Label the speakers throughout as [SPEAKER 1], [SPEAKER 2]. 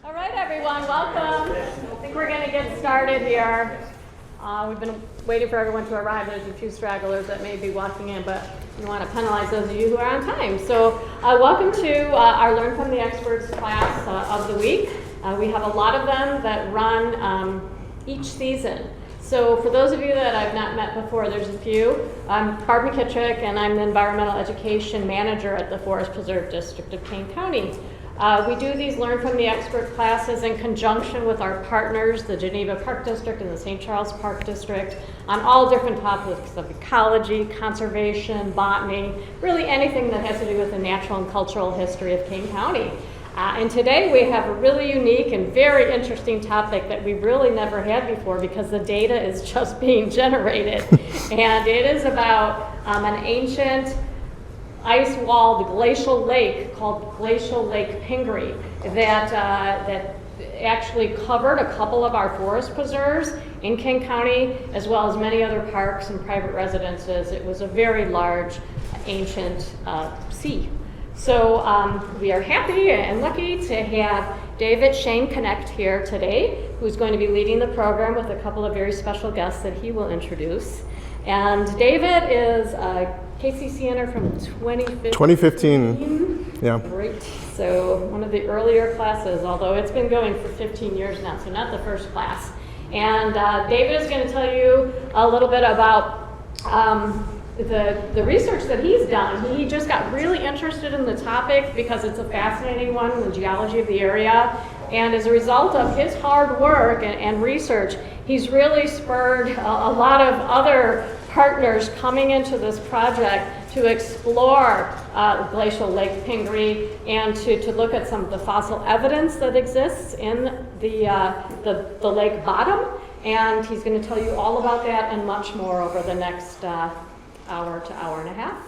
[SPEAKER 1] All right, everyone, welcome. I think we're going to get started here. We've been waiting for everyone to arrive. There's a few stragglers that may be walking in, but we want to penalize those of you who are on time. So welcome to our Learn from the Experts class of the week. We have a lot of them that run each season. So for those of you that I've not met before, there's a few. I'm Barb McKittrick, and I'm the Environmental Education Manager at the Forest Preserve District of Kane County. We do these Learn from the Expert classes in conjunction with our partners, the Geneva Park District and the St. Charles Park District, on all different topics of ecology, conservation, botany, really anything that has to do with the natural and cultural history of Kane County. And today we have a really unique and very interesting topic that we really never had before because the data is just being generated. And it is about an ancient ice-walled glacial lake called Glacial Lake Pingree that actually covered a couple of our forest preserves in King County, as well as many other parks and private residences. It was a very large, ancient sea. So we are happy and lucky to have David Shane Connect here today, who's going to be leading the program with a couple of very special guests that he will introduce. And David is a KCCNer from 2015.
[SPEAKER 2] 2015, yeah.
[SPEAKER 1] Great. So one of the earlier classes, although it's been going for 15 years now, so not the first class. And David is going to tell you a little bit about the research that he's done. He just got really interested in the topic because it's a fascinating one, the geology of the area. And as a result of his hard work and research, he's really spurred a lot of other partners coming into this project to explore Glacial Lake Pingree and to look at some of the fossil evidence that exists in the lake bottom. And he's going to tell you all about that and much more over the next hour to hour and a half.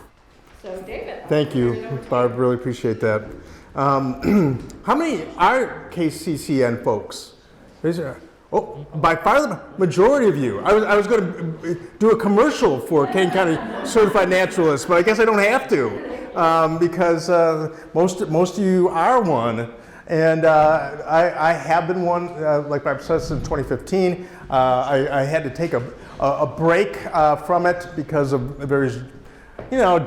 [SPEAKER 1] So David.
[SPEAKER 2] Thank you, Barb, really appreciate that. How many are KCCN folks? Oh, by far the majority of you. I was going to do a commercial for Kane County Certified Naturalists, but I guess I don't have to because most of you are one. And I have been one, like Barb said, since 2015. I had to take a break from it because of various,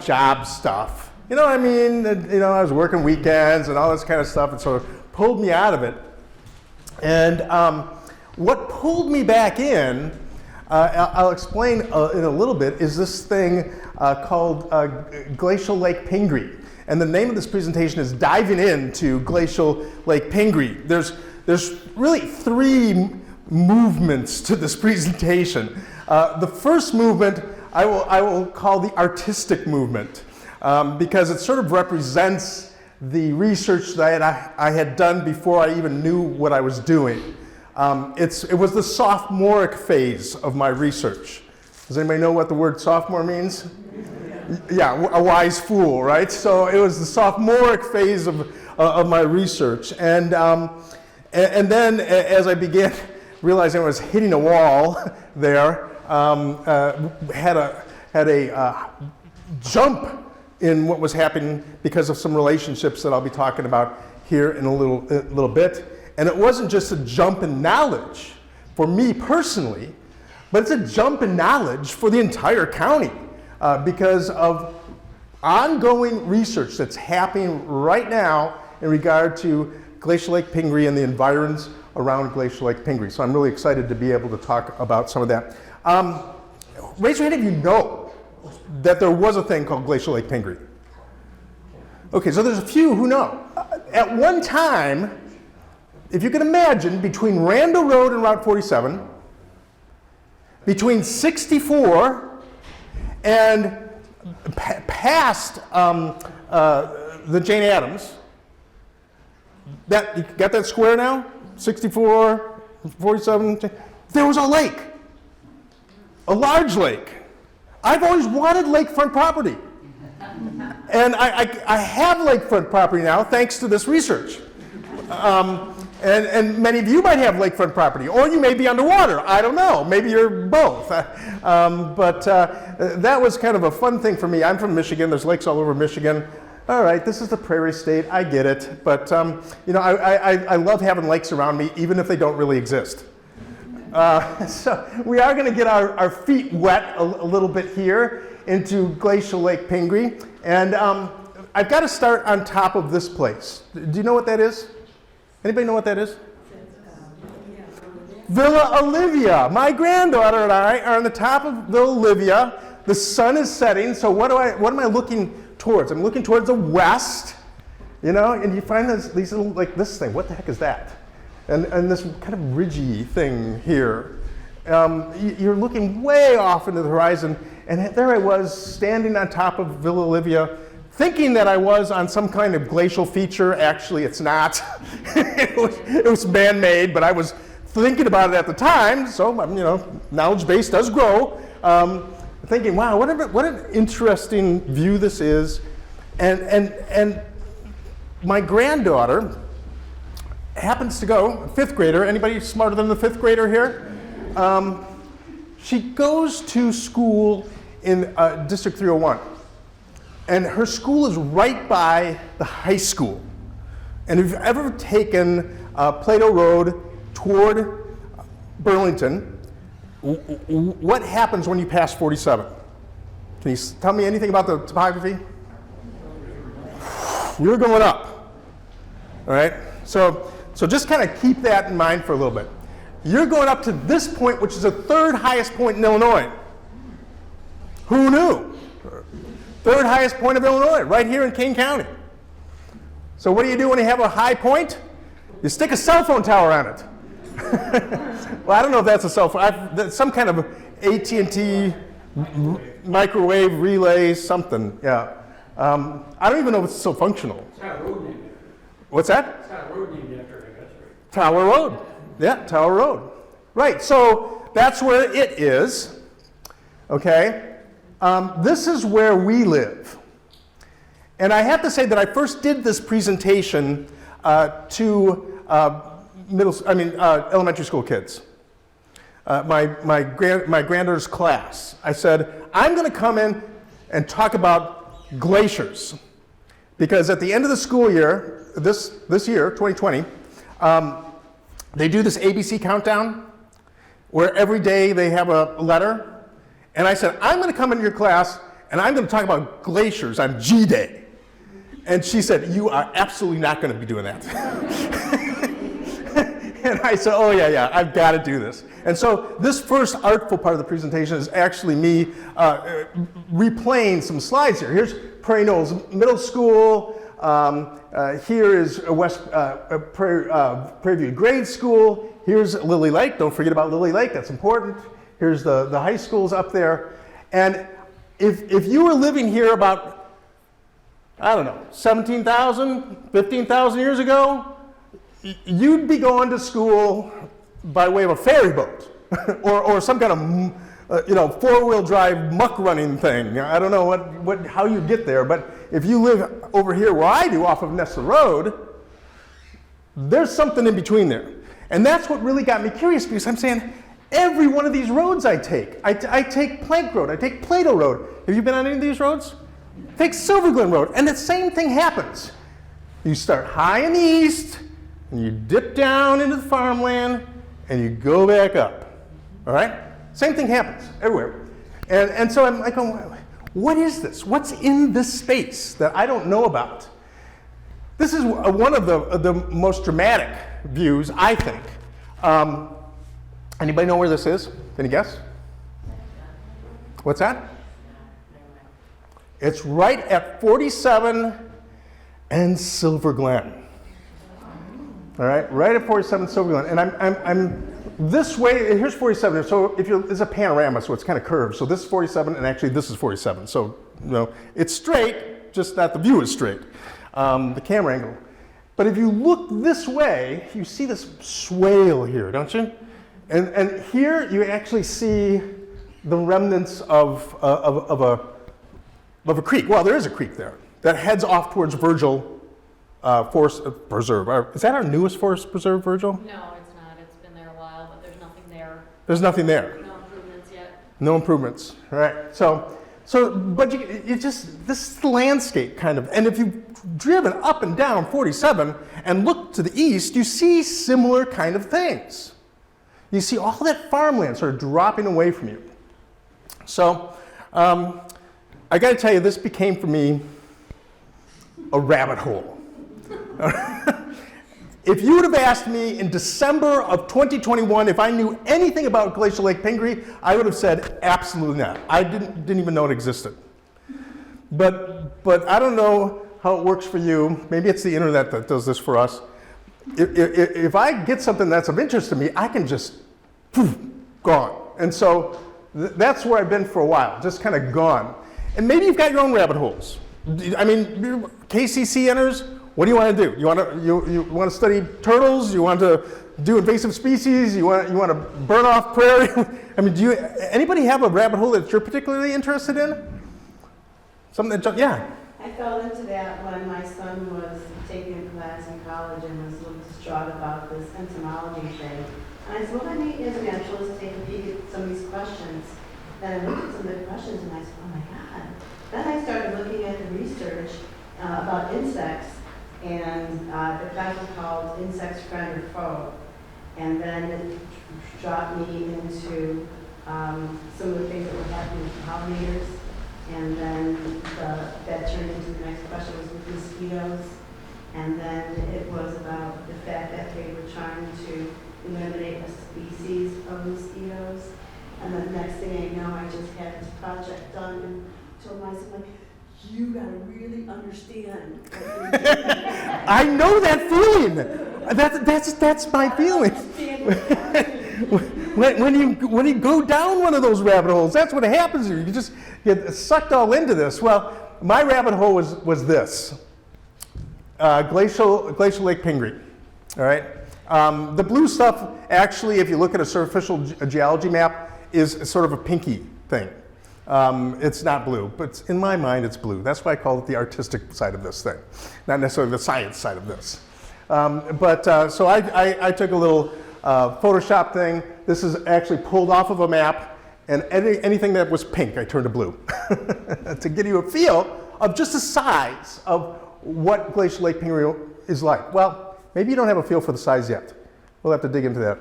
[SPEAKER 2] job stuff. You know what I mean? I was working weekends and all this kind of stuff, and so it pulled me out of it. And what pulled me back in, I'll explain in a little bit, is this thing called Glacial Lake Pingree. And the name of this presentation is Diving Into Glacial Lake Pingree. There's really three movements to this presentation. The first movement I will call the artistic movement because it sort of represents the research that I had done before I even knew what I was doing. It was the sophomoric phase of my research. Does anybody know what the word sophomore means? Yeah, a wise fool, right? So it was the sophomoric phase of my research. And then as I began realizing I was hitting a wall there, had a jump in what was happening because of some relationships that I'll be talking about here in a little bit. And it wasn't just a jump in knowledge for me personally, but it's a jump in knowledge for the entire county because of ongoing research that's happening right now in regard to Glacial Lake Pingree and the environs around Glacial Lake Pingree. So I'm really excited to be able to talk about some of that. Raise your hand if you know that there was a thing called Glacial Lake Pingree. Okay, so there's a few who know. At one time, if you can imagine, between Randall Road and Route 47, between 64 and past the Jane Addams, you got that square now? 64, 47, there was a lake, a large lake. I've always wanted lakefront property. And I have lakefront property now thanks to this research. And many of you might have lakefront property, or you may be underwater. I don't know. Maybe you're both. But that was kind of a fun thing for me. I'm from Michigan. There's lakes all over Michigan. all right, this is the prairie state, I get it. But, you know, I love having lakes around me, even if they don't really exist. So we are going to get our feet wet a little bit here into Glacial Lake Pingree. And I've got to start on top of this place. Do you know what that is? Anybody know what that is? Villa Olivia. My granddaughter and I are on the top of Villa Olivia. The sun is setting, so what am I looking towards? I'm looking towards the west, you know, and you find these little, like this thing, what the heck is that? And this kind of ridgy thing here. You're looking way off into the horizon, and there I was standing on top of Villa Olivia, thinking that I was on some kind of glacial feature. Actually, it's not. it was man-made, but I was thinking about it at the time, so, you know, knowledge base does grow. Thinking, wow, what an interesting view this is. And my granddaughter happens to go, fifth grader, anybody smarter than the fifth grader here? She goes to school in District 301. And her school is right by the high school. And if you've ever taken Plato Road toward Burlington, what happens when you pass 47? Can you tell me anything about the topography? You're going up, all right? So just kind of keep that in mind for a little bit. You're going up to this point, which is the third highest point in Illinois. Who knew? Third highest point of Illinois, right here in Kane County. So what do you do when you have a high point? You stick a cell phone tower on it. Well, I don't know if that's a cell phone. That's some kind of AT&T microwave relay something. Yeah. I don't even know if it's still functional.
[SPEAKER 3] It's got a road named after it.
[SPEAKER 2] What's that?
[SPEAKER 3] It's got a road named after it, that's right.
[SPEAKER 2] Tower Road. Yeah, Tower Road. Right. So that's where it is. Okay. This is where we live. And I have to say that I first did this presentation to elementary school kids. My granddaughter's class. I said, I'm going to come in and talk about glaciers. Because at the end of the school year, this year, 2020, they do this ABC countdown where every day they have a letter. And I said, I'm going to come into your class and I'm going to talk about glaciers on G Day. And she said, you are absolutely not going to be doing that. And I said, oh yeah, I've got to do this. And so this first artful part of the presentation is actually me replaying some slides here. Here's Prairie Knolls Middle School. Here is Prairie View Grade School. Here's Lily Lake. Don't forget about Lily Lake. That's important. Here's the high schools up there. And if you were living here about, I don't know, 17,000, 15,000 years ago, you'd be going to school by way of a ferry boat or some kind of four-wheel drive muck running thing. I don't know how you get there, but if you live over here where I do off of Nessa Road, there's something in between there. And that's what really got me curious, because I'm saying every one of these roads I take Plank Road, I take Plato Road. Have you been on any of these roads? Take Silver Glen Road, and the same thing happens. You start high in the east, and you dip down into the farmland, and you go back up, all right? Same thing happens everywhere. And so I'm like, what is this? What's in this space that I don't know about? This is one of the most dramatic views, I think. Anybody know where this is? Any guess? What's that? It's right at 47 and Silver Glen. All right, right at 47 Silver Glen. And I'm this way, here's 47. So it's a panorama, so it's kind of curved. So this is 47, and actually this is 47. So, it's straight, just that the view is straight, the camera angle. But if you look this way, you see this swale here, don't you? And here you actually see the remnants of a creek. Well, there is a creek there that heads off towards Virgil Forest Preserve. Is that our newest forest preserve, Virgil?
[SPEAKER 1] No, it's not. It's been there a while, but there's nothing there.
[SPEAKER 2] There's nothing there.
[SPEAKER 1] No improvements yet.
[SPEAKER 2] No improvements. All right. So So, but you just, this is the landscape kind of, and if you've driven up and down 47 and look to the east, you see similar kind of things. You see all that farmland sort of dropping away from you. So, I got to tell you, this became for me a rabbit hole. If you would have asked me in December of 2021 if I knew anything about Glacial Lake Pingree, I would have said absolutely not. I didn't even know it existed. But I don't know how it works for you. Maybe it's the internet that does this for us. If I get something that's of interest to me, I can just, poof, gone. And so that's where I've been for a while, just kind of gone. And maybe you've got your own rabbit holes. I mean, KCCNers, what do you want to do? You want to study turtles? You want to do invasive species? You want to burn off prairie? I mean, anybody have a rabbit hole that you're particularly interested in? Something that, yeah.
[SPEAKER 4] I fell into that when my son was taking a class in college and was a little distraught about this entomology thing. And I said, well, let me, as a naturalist, take a peek at some of these questions. Then I looked at some of the questions and I said, oh my God. Then I started looking at the research about insects, and the class was called Insects, Friend or Foe. And then it dropped me into some of the things that were happening with pollinators. And then that turned into the next question was with mosquitoes. And then it was about the fact that they were trying to eliminate a species of mosquitoes. And then the next thing I know, I just had this project done and told myself, like, you gotta really understand what you're doing.
[SPEAKER 2] I know that feeling. That's my feeling. When you go down one of those rabbit holes, that's what happens here. You just get sucked all into this. Well, my rabbit hole was this. Glacial Lake Pingree. All right. The blue stuff, actually, if you look at a superficial geology map, is sort of a pinky thing. It's not blue, but in my mind, it's blue. That's why I call it the artistic side of this thing, not necessarily the science side of this. So I took a little Photoshop thing. This is actually pulled off of a map, and anything that was pink, I turned to blue to give you a feel of just the size of what Glacial Lake Pingree is like. Well, maybe you don't have a feel for the size yet. We'll have to dig into that.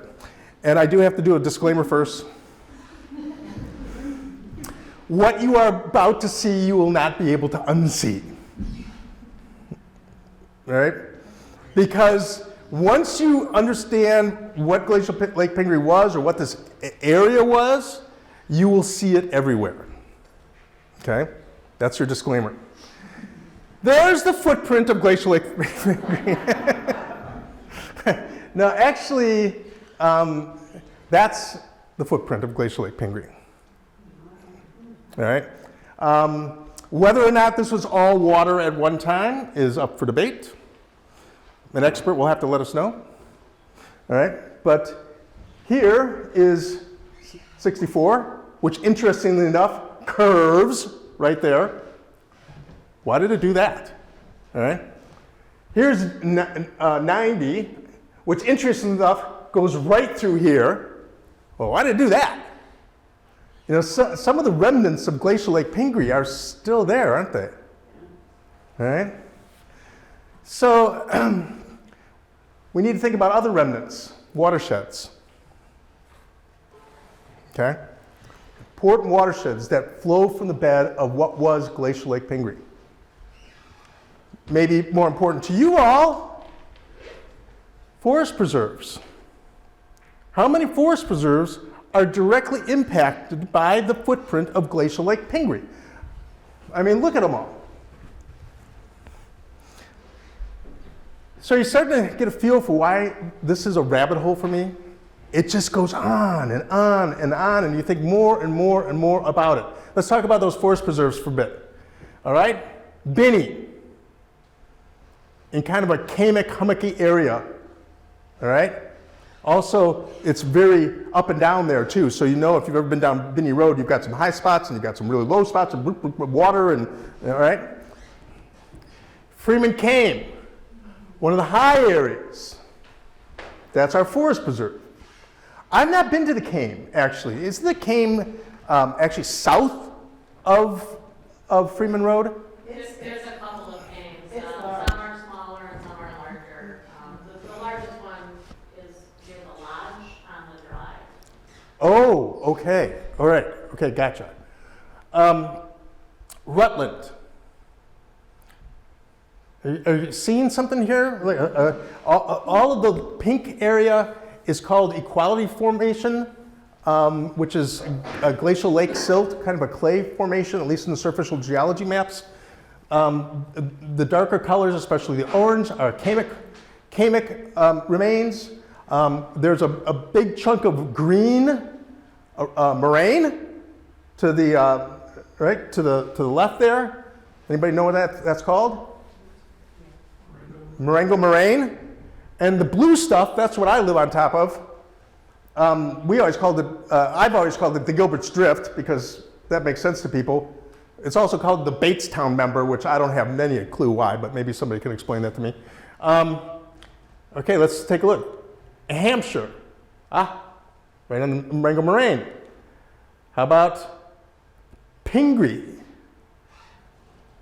[SPEAKER 2] And I do have to do a disclaimer first. What you are about to see, you will not be able to unsee. All right? Because once you understand what Glacial Lake Pingree was or what this area was, you will see it everywhere. Okay? That's your disclaimer. There's the footprint of Glacial Lake Pingree. Now, actually, that's the footprint of Glacial Lake Pingree. All right. Whether or not this was all water at one time is up for debate. An expert will have to let us know. All right. But here is 64, which interestingly enough curves right there. Why did it do that? All right. Here's 90, which interestingly enough goes right through here. Well, why did it do that? You know, some of the remnants of Glacial Lake Pingree are still there, aren't they? All right? So we need to think about other remnants, watersheds. Okay? Important watersheds that flow from the bed of what was Glacial Lake Pingree. Maybe more important to you all, forest preserves. How many forest preserves are directly impacted by the footprint of Glacial Lake Pingree? I mean, look at them all. So you're starting to get a feel for why this is a rabbit hole for me? It just goes on and on and on, and you think more and more and more about it. Let's talk about those forest preserves for a bit. All right? Binney, in kind of a Kamic, hummocky area. All right? Also, it's very up and down there too. So you know if you've ever been down Binney Road, you've got some high spots and you've got some really low spots and water and, all right? Freeman Kame, one of the high areas. That's our forest preserve. I've not been to the Kame, actually. Isn't the Kame actually south of Freeman Road?
[SPEAKER 1] There's a couple of names.
[SPEAKER 4] It's
[SPEAKER 1] Some
[SPEAKER 4] large.
[SPEAKER 1] are smaller and some are larger. The largest one is near the lodge on the drive.
[SPEAKER 2] Oh, okay. All right. Okay, gotcha. Rutland. Are you seeing something here? Like, all of the pink area is called Equality Formation, which is a glacial lake silt, kind of a clay formation, at least in the surficial geology maps. The darker colors, especially the orange, are Kamic remains. There's a big chunk of green moraine to the right to the left there. Anybody know what that's called? Marengo moraine. And the blue stuff, that's what I live on top of. We always called it, I've always called it the Gilbert's Drift because that makes sense to people. It's also called the Batestown member, which I don't have any clue why, but maybe somebody can explain that to me. Okay, let's take a look. Hampshire, right on the Marengo moraine. How about Pingree?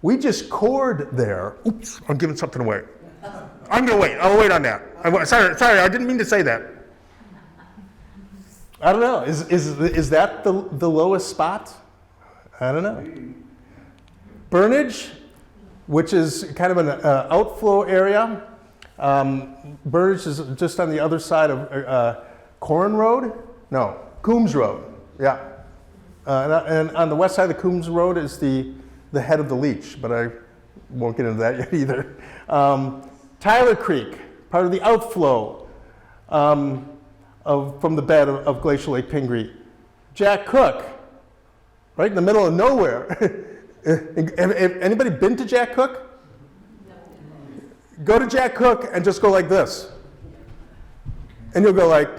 [SPEAKER 2] We just cored there. Oops, I'm giving something away. I'm gonna wait. I'll wait on that. Sorry, I didn't mean to say that. I don't know. Is that the lowest spot? I don't know. Burnage, which is kind of an outflow area. Burnage is just on the other side of Corn Road. No, Coombs Road. Yeah. And on the west side of the Coombs Road is the head of the Leech, but I won't get into that yet either. Tyler Creek, part of the outflow from the bed of Glacial Lake Pingree. Jack Cook, right in the middle of nowhere. Have anybody been to Jack Cook? Go to Jack Cook and just go like this. And you'll go like,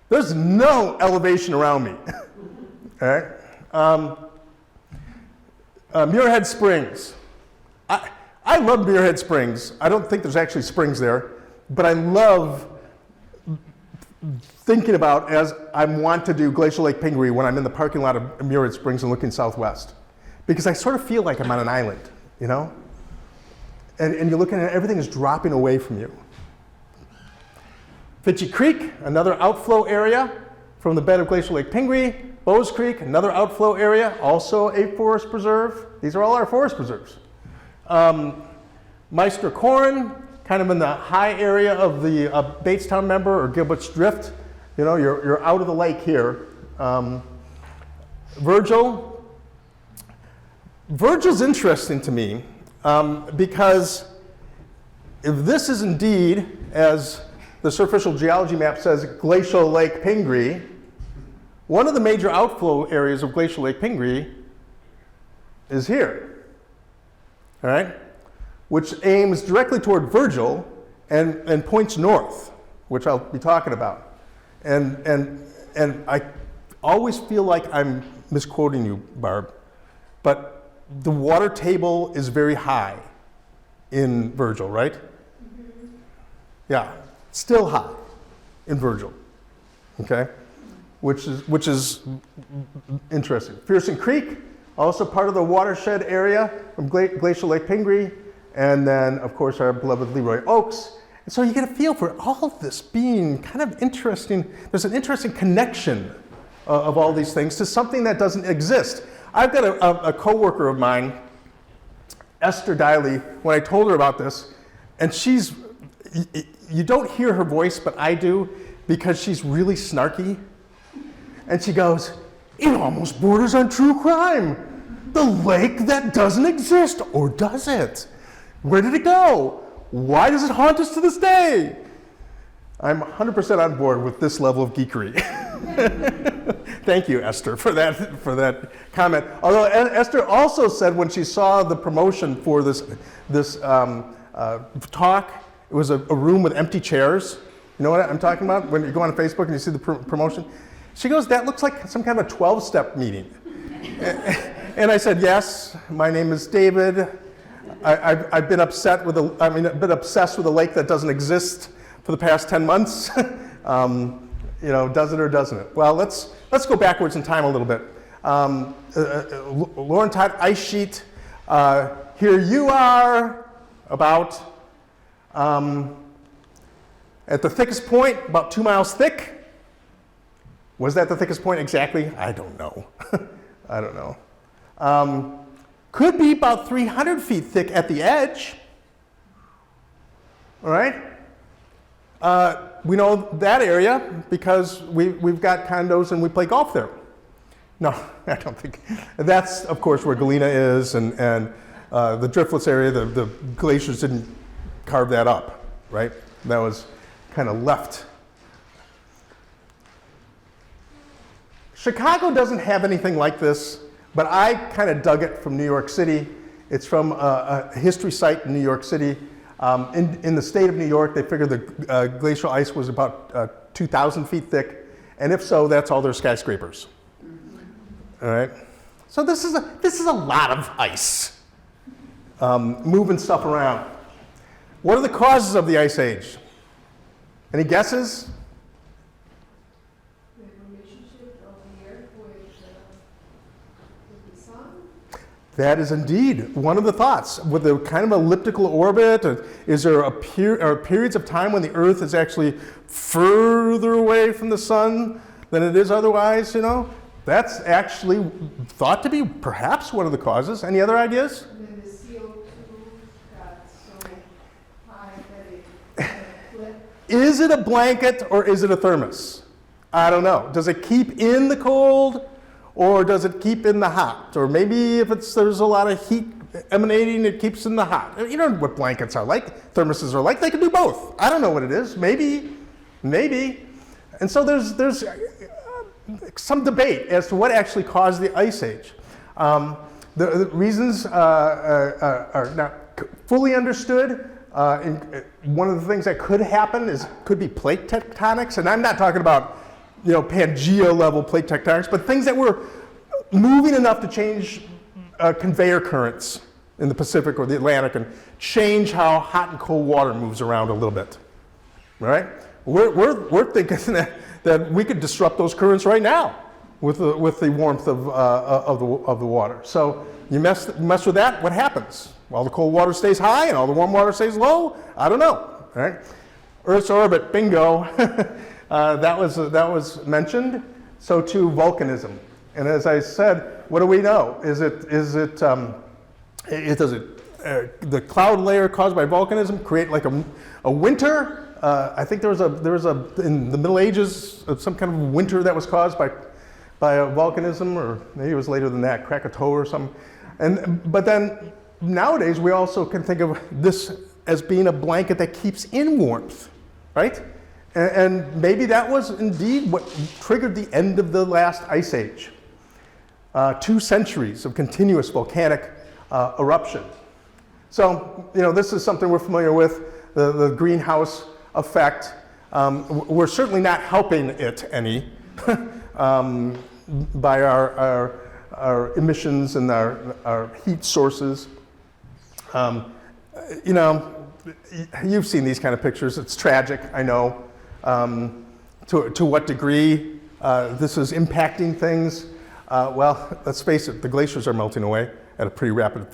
[SPEAKER 2] there's no elevation around me. All right. Muirhead Springs. I love Muirhead Springs. I don't think there's actually springs there, but I love thinking about as I want to do Glacial Lake Pingree when I'm in the parking lot of Muirhead Springs and looking southwest. Because I sort of feel like I'm on an island, you know? And you're looking at everything is dropping away from you. Fitchy Creek, another outflow area from the bed of Glacial Lake Pingree. Bowes Creek, another outflow area, also a forest preserve. These are all our forest preserves. Meister Corn, kind of in the high area of the Batestown member or Gilbert's Drift. You know, you're out of the lake here. Virgil's interesting to me because if this is indeed, as the surficial geology map says, Glacial Lake Pingree, one of the major outflow areas of Glacial Lake Pingree is here. All right, which aims directly toward Virgil and points north, which I'll be talking about. And I always feel like I'm misquoting you, Barb, but the water table is very high in Virgil, right? Mm-hmm. Yeah, still high in Virgil, okay? Which is interesting. Pearson Creek, also part of the watershed area from Glacial Lake Pingree, and then, of course, our beloved Leroy Oaks. And so you get a feel for all of this being kind of interesting. There's an interesting connection of all these things to something that doesn't exist. I've got a coworker of mine, Esther Diley, when I told her about this, and you don't hear her voice, but I do, because she's really snarky. And she goes, it almost borders on true crime. The lake that doesn't exist, or does it? Where did it go? Why does it haunt us to this day? I'm 100% on board with this level of geekery. Thank you, Esther, for that comment. Although Esther also said when she saw the promotion for this talk, it was a room with empty chairs. You know what I'm talking about? When you go on Facebook and you see the promotion? She goes, that looks like some kind of a 12-step meeting. And I said, yes, my name is David. I've been obsessed with a lake that doesn't exist for the past 10 months. Does it or doesn't it? Well, let's go backwards in time a little bit. Laurentide ice sheet. Here you are, about at the thickest point, about 2 miles thick. Was that the thickest point exactly? I don't know. I don't know. Could be about 300 feet thick at the edge. All right? We know that area because we've got condos and we play golf there. No, I don't think. That's, of course, where Galena is and the driftless area, the glaciers didn't carve that up, right? That was kind of left. Chicago doesn't have anything like this, but I kind of dug it from New York City. It's from a history site in New York City. In the state of New York, they figured the glacial ice was about 2,000 feet thick, and if so, that's all their skyscrapers. All right, so this is a lot of ice, moving stuff around. What are the causes of the ice age? Any guesses?
[SPEAKER 5] The relationship of the Earth with the sun.
[SPEAKER 2] That is indeed one of the thoughts. With the kind of elliptical orbit, is there are periods of time when the Earth is actually further away from the sun than it is otherwise, you know? That's actually thought to be perhaps one of the causes. Any other ideas?
[SPEAKER 5] And then the CO2 got so high that it flipped.
[SPEAKER 2] Is it a blanket or is it a thermos? I don't know. Does it keep in the cold or does it keep in the hot? Or maybe if there's a lot of heat emanating, it keeps in the hot. You know what blankets are like, thermoses are like. They can do both. I don't know what it is. Maybe. And so there's some debate as to what actually caused the ice age. The reasons are not fully understood. One of the things that could happen could be plate tectonics, and I'm not talking about Pangea level plate tectonics, but things that were moving enough to change conveyor currents in the Pacific or the Atlantic and change how hot and cold water moves around a little bit. All right? We're thinking that we could disrupt those currents right now with the warmth of the water. So you mess with that, what happens? Well, the cold water stays high and all the warm water stays low? I don't know. All right? Earth's orbit, bingo. That was mentioned. So too volcanism. And as I said, what do we know? The cloud layer caused by volcanism create like a winter? I think there was in the Middle Ages some kind of winter that was caused by a volcanism, or maybe it was later than that, Krakatoa or something. But then nowadays we also can think of this as being a blanket that keeps in warmth, right? And maybe that was indeed what triggered the end of the last ice age. 2 centuries of continuous volcanic eruption. So, this is something we're familiar with, the greenhouse effect. We're certainly not helping it any by our emissions and our heat sources. You've seen these kind of pictures. It's tragic, I know. To what degree this is impacting things? Well, let's face it, the glaciers are melting away at a pretty rapid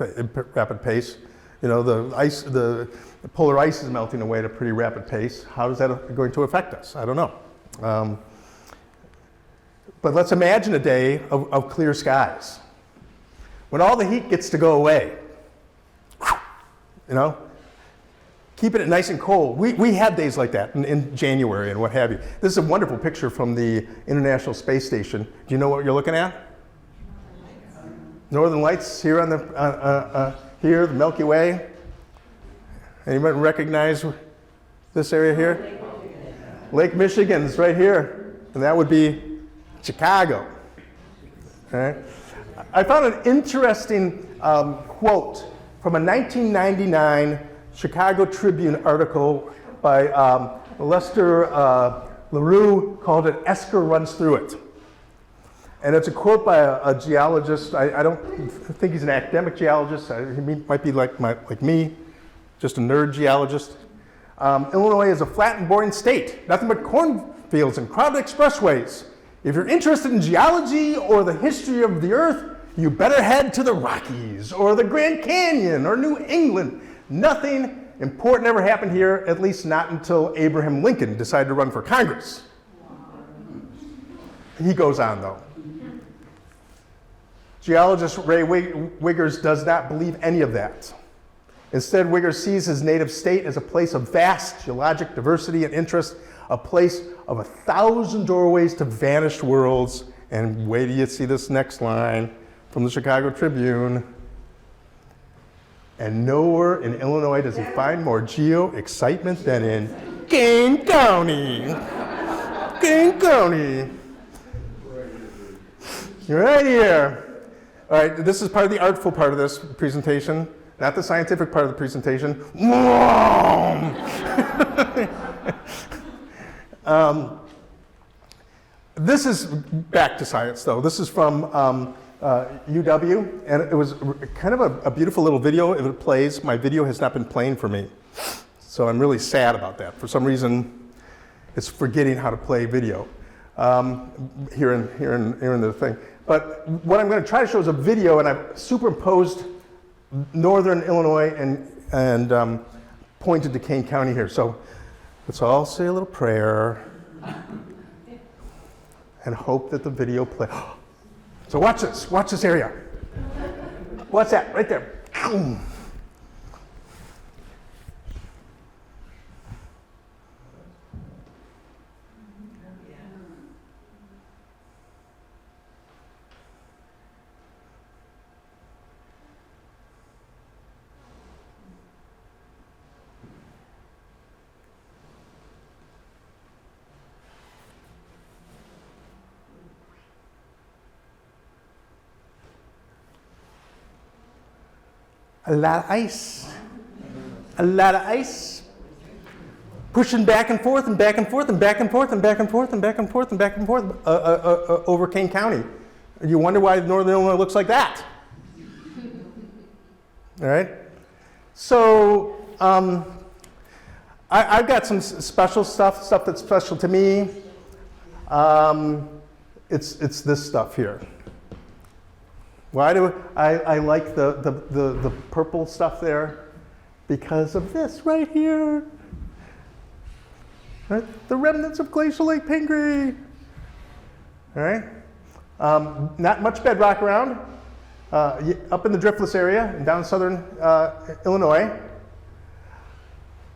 [SPEAKER 2] pace. The polar ice is melting away at a pretty rapid pace. How is that going to affect us? I don't know. But let's imagine a day of clear skies. When all the heat gets to go away, keeping it nice and cold. We have days like that in January and what have you. This is a wonderful picture from the International Space Station. Do you know what you're looking at? Northern Lights here on the Milky Way. Anybody recognize this area here? Lake Michigan's right here, and that would be Chicago. All right. I found an interesting quote from a 1999 Chicago Tribune article by Lester LaRue called it "Esker Runs Through It." And it's a quote by a geologist. I don't think he's an academic geologist. He might be like me, just a nerd geologist. Illinois is a flat and boring state. Nothing but cornfields and crowded expressways. If you're interested in geology or the history of the Earth, you better head to the Rockies or the Grand Canyon or New England. Nothing important ever happened here, at least not until Abraham Lincoln decided to run for Congress. He goes on, though. Geologist Ray Wiggers does not believe any of that. Instead, Wiggers sees his native state as a place of vast geologic diversity and interest, a place of 1,000 doorways to vanished worlds. And wait till you see this next line from the Chicago Tribune. And nowhere in Illinois does he find more geo-excitement than in Kane County. Kane County. Right here. All right, this is part of the artful part of this presentation, not the scientific part of the presentation. This is back to science, though. This is from UW, and it was kind of a beautiful little video. If it plays, my video has not been playing for me, so I'm really sad about that. For some reason, it's forgetting how to play video here in the thing. But what I'm going to try to show is a video, and I've superimposed northern Illinois and pointed to Kane County here. So let's all say a little prayer and hope that the video plays. So watch this area. What's that? Right there. A lot of ice. A lot of ice. Pushing back and forth and back and forth and back and forth and back and forth and back and forth and back and forth over Kane County. You wonder why northern Illinois looks like that. All right? So I've got some special stuff that's special to me. It's this stuff here. Why do I like the purple stuff there? Because of this right here. Right? The remnants of Glacial Lake Pingree. All right? Not much bedrock around. Up in the driftless area in down southern Illinois.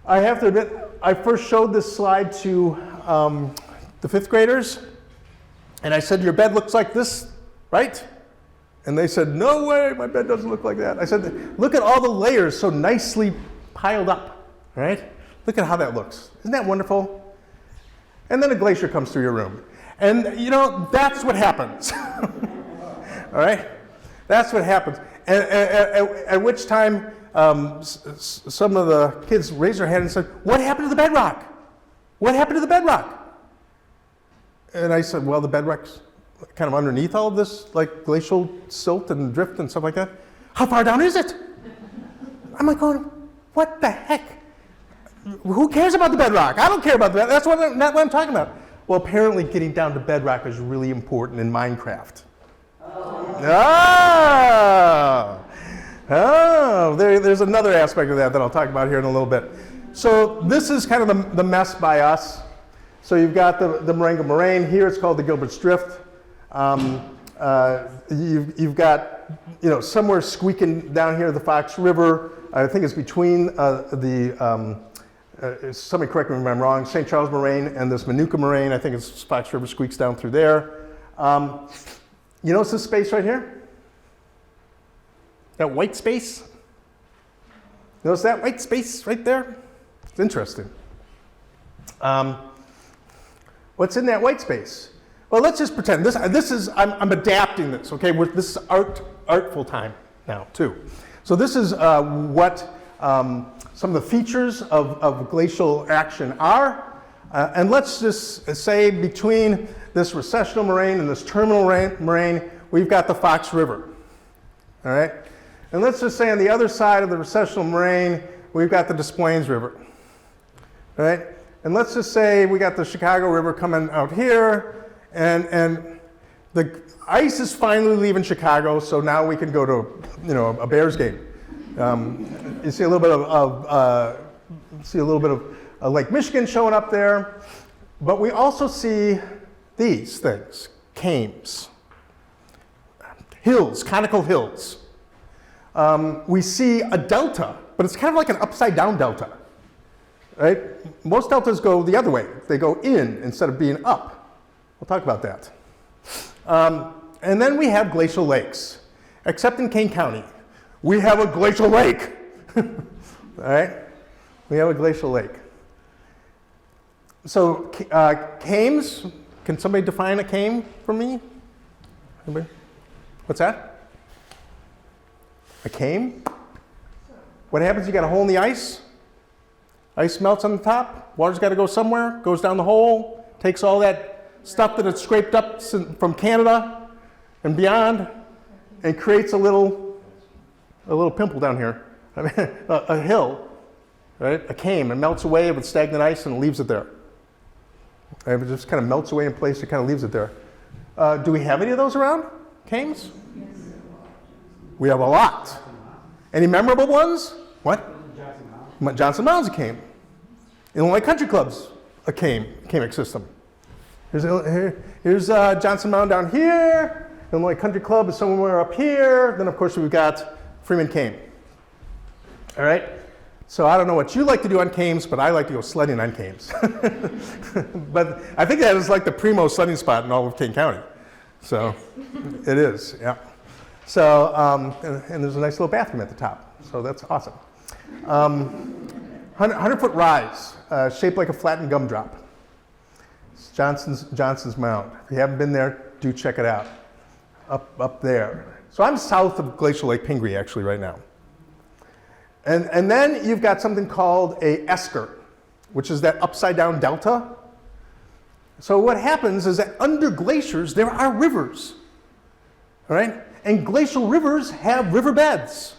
[SPEAKER 2] I have to admit, I first showed this slide to the fifth graders, and I said, your bed looks like this, right? And they said, no way, my bed doesn't look like that. I said, look at all the layers so nicely piled up, right? Look at how that looks. Isn't that wonderful? And then a glacier comes through your room. And you know, that's what happens. All right? That's what happens. At which time, some of the kids raised their hand and said, what happened to the bedrock? What happened to the bedrock? And I said, well, the bedrock's kind of underneath all of this, like glacial silt and drift and stuff like that. How far down is it? I'm like going, what the heck? Who cares about the bedrock? I don't care about that. That's not what I'm talking about. Well, apparently getting down to bedrock is really important in Minecraft. There's another aspect of that I'll talk about here in a little bit. So this is kind of the mess by us. So you've got the Marengo Moraine here. It's called the Gilbert's Drift. You've got, somewhere squeaking down here the Fox River. I think it's between somebody correct me if I'm wrong, St. Charles Moraine and this Manuka Moraine. I think it's Fox River squeaks down through there. You notice this space right here? That white space? Notice that white space right there? It's interesting. What's in that white space? Well, let's just pretend this is I'm adapting this. Okay, this is artful time now too. So this is what some of the features of glacial action are, and let's just say between this recessional moraine and this terminal moraine, we've got the Fox River. All right, and let's just say on the other side of the recessional moraine, we've got the Des Plaines River. All right, and let's just say we got the Chicago River coming out here. And the ice is finally leaving Chicago, so now we can go to, a Bears game. You see a little bit of Lake Michigan showing up there, but we also see these things, cames, hills, conical hills. We see a delta, but it's kind of like an upside down delta, right? Most deltas go the other way. They go in instead of being up. We'll talk about that. And then we have glacial lakes, except in Kane County. We have a glacial lake, all right? We have a glacial lake. So cames, can somebody define a came for me? Anybody? What's that? A came? What happens? You got a hole in the ice. Ice melts on the top. Water's got to go somewhere. Goes down the hole. Takes all that stuff that it's scraped up from Canada and beyond, and creates a little pimple down here. I mean, a hill, right? A came. It melts away with stagnant ice and leaves it there. It just kind of melts away in place. It kind of leaves it there. Do we have any of those around? Cames? We have a lot. Any memorable ones? What? Johnson Mountain's a came. Illinois Country Club's a camic system. Here's Johnson Mountain down here. Illinois Country Club is somewhere up here. Then, of course, we've got Freeman Came. All right? So I don't know what you like to do on cames, but I like to go sledding on cames. But I think that is like the primo sledding spot in all of Kane County. So it is, yeah. So, and there's a nice little bathroom at the top. So that's awesome. 100-foot rise, shaped like a flattened gumdrop. It's Johnson's Mound. If you haven't been there, do check it out. Up there. So I'm south of Glacial Lake Pingree actually right now. And then you've got something called a esker, which is that upside down delta. So what happens is that under glaciers, there are rivers, all right? And glacial rivers have riverbeds.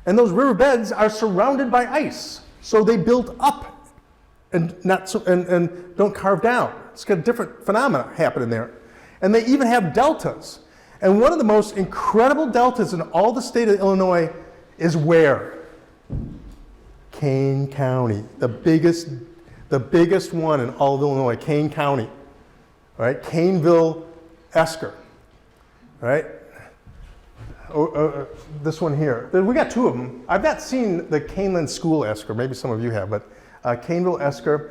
[SPEAKER 2] And those riverbeds are surrounded by ice. So they build up and don't carve down. It's got a different phenomena happening there. And they even have deltas. And one of the most incredible deltas in all the state of Illinois is where? Kane County, the biggest one in all of Illinois, Kane County, all right? Caneville Esker, all right? This one here. We got two of them. I've not seen the Caneland School Esker, maybe some of you have, but Caneville Esker,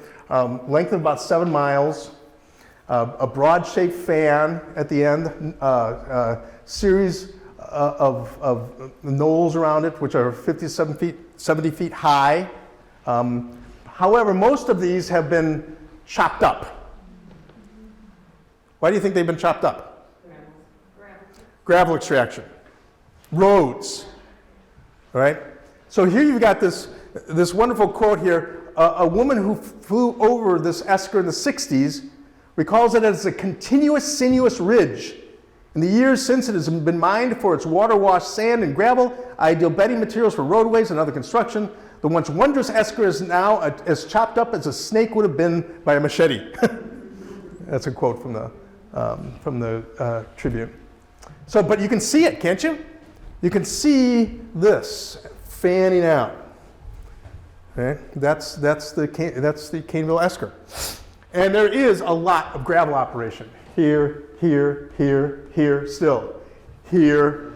[SPEAKER 2] length of about 7 miles, a broad-shaped fan at the end, series of knolls around it, which are 70 feet high. However, most of these have been chopped up. Why do you think they've been chopped up? Gravel extraction. Roads. All right? So here you've got this wonderful quote here. A woman who flew over this esker in the 60s recalls it as a continuous sinuous ridge. In the years since, it has been mined for its water-washed sand and gravel, ideal bedding materials for roadways and other construction. The once wondrous esker is now as chopped up as a snake would have been by a machete. That's a quote from the Tribune. So, but you can see it, can't you? You can see this fanning out. Okay? That's the Caneville Esker. And there is a lot of gravel operation. Here, still. Here.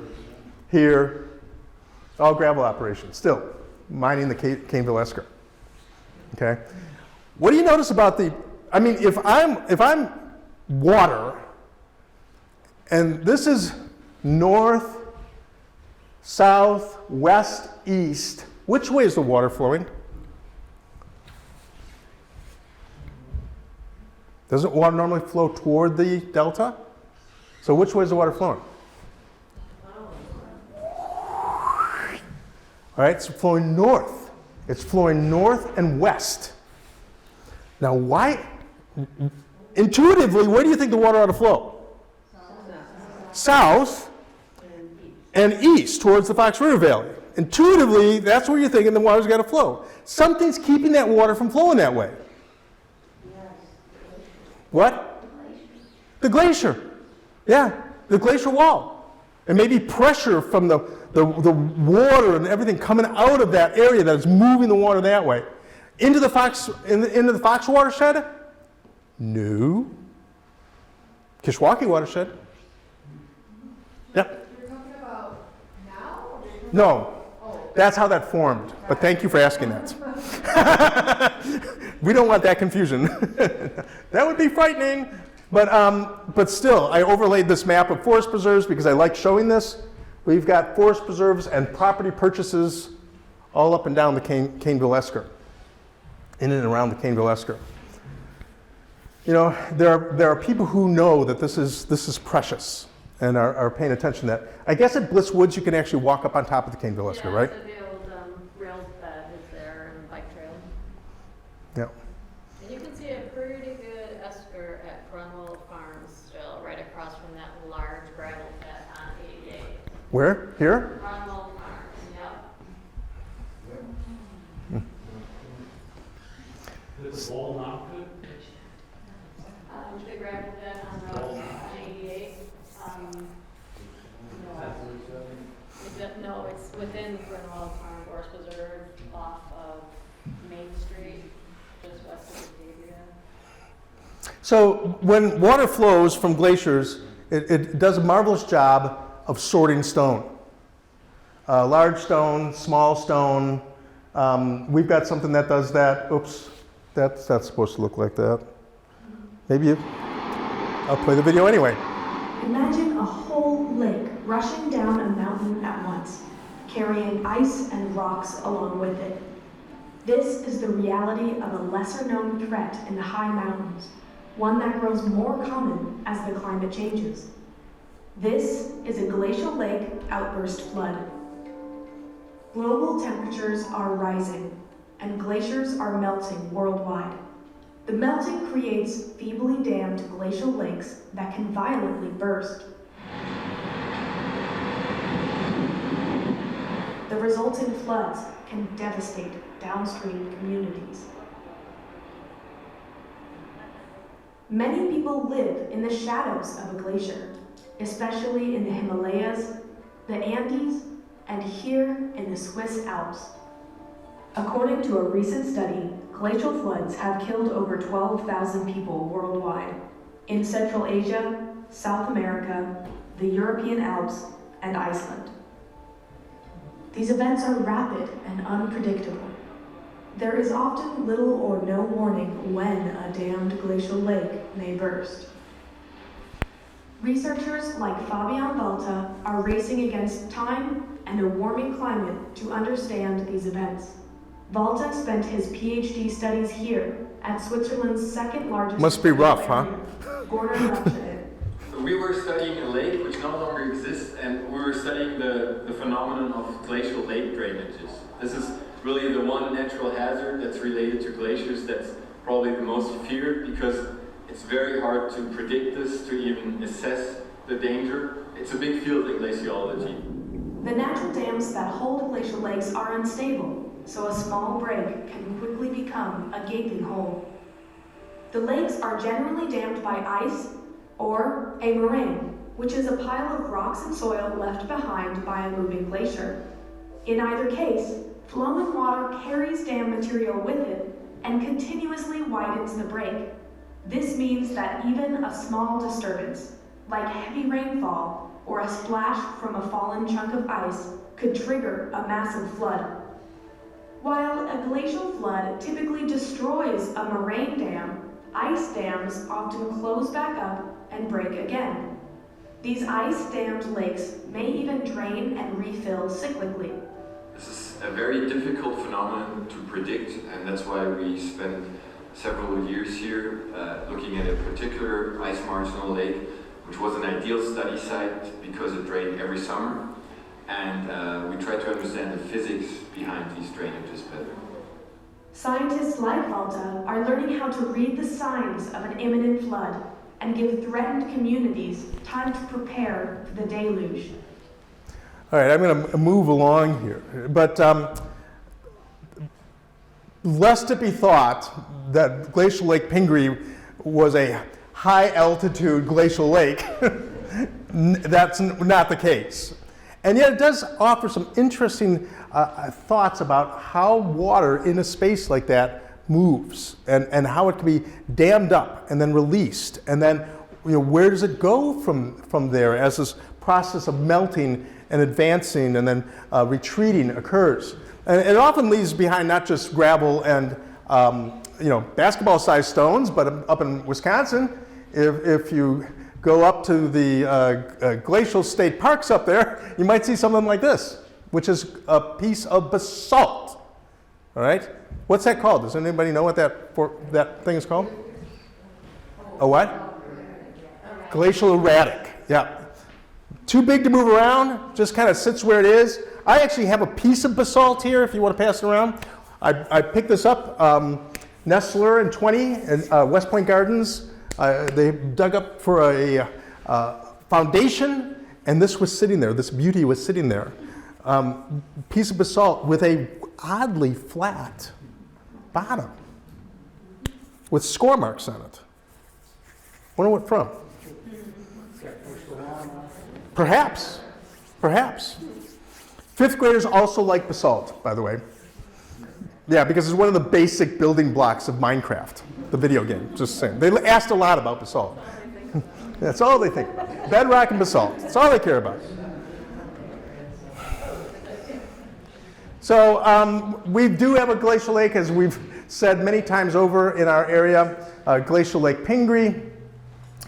[SPEAKER 2] All gravel operation, still. Mining the Caneville Esker. Okay? What do you notice about if I'm water, and this is north, south, west, east, which way is the water flowing? Doesn't water normally flow toward the delta? So which way is the water flowing? All right, it's flowing north. It's flowing north and west. Now why? Intuitively, where do you think the water ought to flow? South and east towards the Fox River Valley. Intuitively, that's where you're thinking the water's got to flow. Something's keeping that water from flowing that way. What? The glacier. Yeah, the glacial wall. And maybe pressure from the water and everything coming out of that area that is moving the water that way. Into the Fox watershed? No. Kishwaukee watershed? Yep.
[SPEAKER 5] You're talking about now? Or you're talking
[SPEAKER 2] No. That's how that formed. But thank you for asking that. We don't want that confusion. That would be frightening. But still, I overlaid this map of forest preserves because I like showing this. We've got forest preserves and property purchases all up and down the Caneville Esker, in and around the Caneville Esker. You know, there are people who know that this is precious and are paying attention to that. I guess at Bliss Woods you can actually walk up on top of the Caneville Esker, right?
[SPEAKER 1] Yeah, so the old rails bed is there and bike trail.
[SPEAKER 2] Yeah.
[SPEAKER 1] And you can see a pretty good esker at Grunwald Farms still, right across from that large gravel pit on 88.
[SPEAKER 2] Where? Here?
[SPEAKER 1] Grunwald Farms, yep.
[SPEAKER 3] Is the wall not good?
[SPEAKER 1] The gravel pit on 88. No, it's within Grunwald Farm Forest Preserve off of Main Street, just west of Batavia.
[SPEAKER 2] So when water flows from glaciers, it does a marvelous job of sorting stone. Large stone, small stone. We've got something that does that. Oops, that's not supposed to look like that. Maybe I'll play the video anyway.
[SPEAKER 6] Imagine a whole lake rushing down a mountain at once, carrying ice and rocks along with it. This is the reality of a lesser-known threat in the high mountains, one that grows more common as the climate changes. This is a glacial lake outburst flood. Global temperatures are rising, and glaciers are melting worldwide. The melting creates feebly dammed glacial lakes that can violently burst. The resulting floods can devastate downstream communities. Many people live in the shadows of a glacier, especially in the Himalayas, the Andes, and here in the Swiss Alps. According to a recent study, glacial floods have killed over 12,000 people worldwide in Central Asia, South America, the European Alps, and Iceland. These events are rapid and unpredictable. There is often little or no warning when a dammed glacial lake may burst. Researchers like Fabian Balta are racing against time and a warming climate to understand these events. Balta spent his PhD studies here at Switzerland's second largest.
[SPEAKER 2] Must be rough, huh?
[SPEAKER 7] We were studying a lake which no longer exists, and we were studying the phenomenon of glacial lake drainages. This is really the one natural hazard that's related to glaciers that's probably the most feared, because it's very hard to predict this, to even assess the danger. It's a big field in glaciology.
[SPEAKER 6] The natural dams that hold glacial lakes are unstable, so a small break can quickly become a gaping hole. The lakes are generally dammed by ice or a moraine, which is a pile of rocks and soil left behind by a moving glacier. In either case, flowing water carries dam material with it and continuously widens the break. This means that even a small disturbance, like heavy rainfall or a splash from a fallen chunk of ice, could trigger a massive flood. While a glacial flood typically destroys a moraine dam, ice dams often close back up and break again. These ice-dammed lakes may even drain and refill cyclically.
[SPEAKER 7] This is a very difficult phenomenon to predict, and that's why we spent several years here looking at a particular ice marginal lake, which was an ideal study site because it drained every summer, and we tried to understand the physics behind these drainages better.
[SPEAKER 6] Scientists like Balta are learning how to read the signs of an imminent flood and give threatened communities time to prepare for the deluge.
[SPEAKER 2] All right, I'm going to move along here. But lest it be thought that Glacial Lake Pingree was a high altitude glacial lake. That's not the case. And yet it does offer some interesting thoughts about how water in a space like that moves and how it can be dammed up and then released. And then where does it go from there as this process of melting and advancing and then retreating occurs. And it often leaves behind not just gravel and basketball-sized stones, but up in Wisconsin, if you go up to the glacial state parks up there, you might see something like this, which is a piece of basalt. All right? What's that called? Does anybody know what that thing is called? A what? Glacial erratic. Yeah. Too big to move around, just kind of sits where it is. I actually have a piece of basalt here if you want to pass it around. I picked this up, Nestler and 20 in West Point Gardens. They dug up for a foundation, and this was sitting there. This beauty was sitting there. Piece of basalt with a oddly flat bottom with score marks on it. Wonder what from? Perhaps. Fifth graders also like basalt, by the way. Yeah, because it's one of the basic building blocks of Minecraft, the video game, just saying. They asked a lot about basalt. That's all they think about. Bedrock and basalt. That's all they care about. So we do have a glacial lake, as we've said many times over in our area, Glacial Lake Pingree.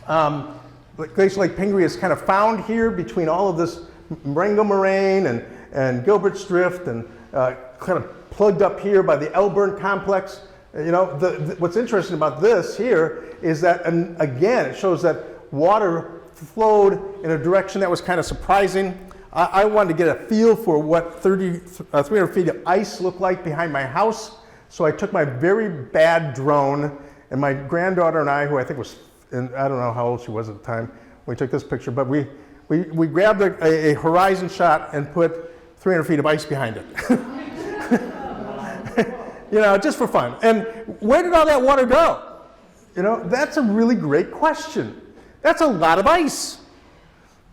[SPEAKER 2] Glacial Lake Pingree is kind of found here between all of this Marengo Moraine and Gilbert's Drift and kind of plugged up here by the Elburn complex. What's interesting about this here is that, and again, it shows that water flowed in a direction that was kind of surprising. I wanted to get a feel for what 300 feet of ice looked like behind my house. So I took my very bad drone, and my granddaughter and I, who I think was, and I don't know how old she was at the time, we took this picture, but we grabbed a horizon shot and put 300 feet of ice behind it. Just for fun. And where did all that water go? That's a really great question. That's a lot of ice.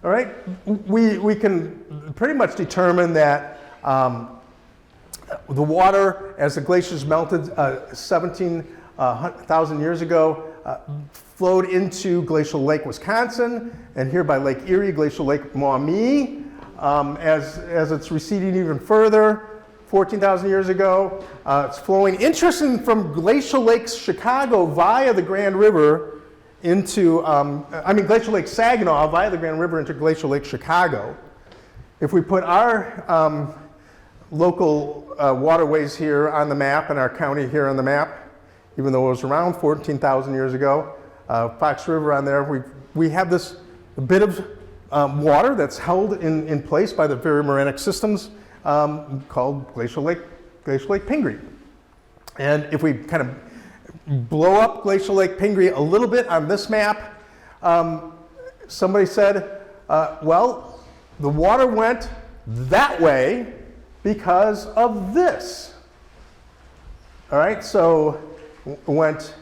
[SPEAKER 2] All right? We can pretty much determine that the water, as the glaciers melted 17,000 years ago, flowed into Glacial Lake, Wisconsin, and here by Lake Erie, Glacial Lake Maumee. As it's receding even further, 14,000 years ago, it's flowing, interesting, from Glacial Lake Chicago via the Grand River into, Glacial Lake Saginaw via the Grand River into Glacial Lake Chicago. If we put our local waterways here on the map and our county here on the map, even though it was around 14,000 years ago, Fox River on there, we have this bit of water that's held in place by the very morenic systems called Glacial Lake Pingree. And if we kind of blow up Glacial Lake Pingree a little bit on this map, somebody said, well, the water went that way because of this. All right, so went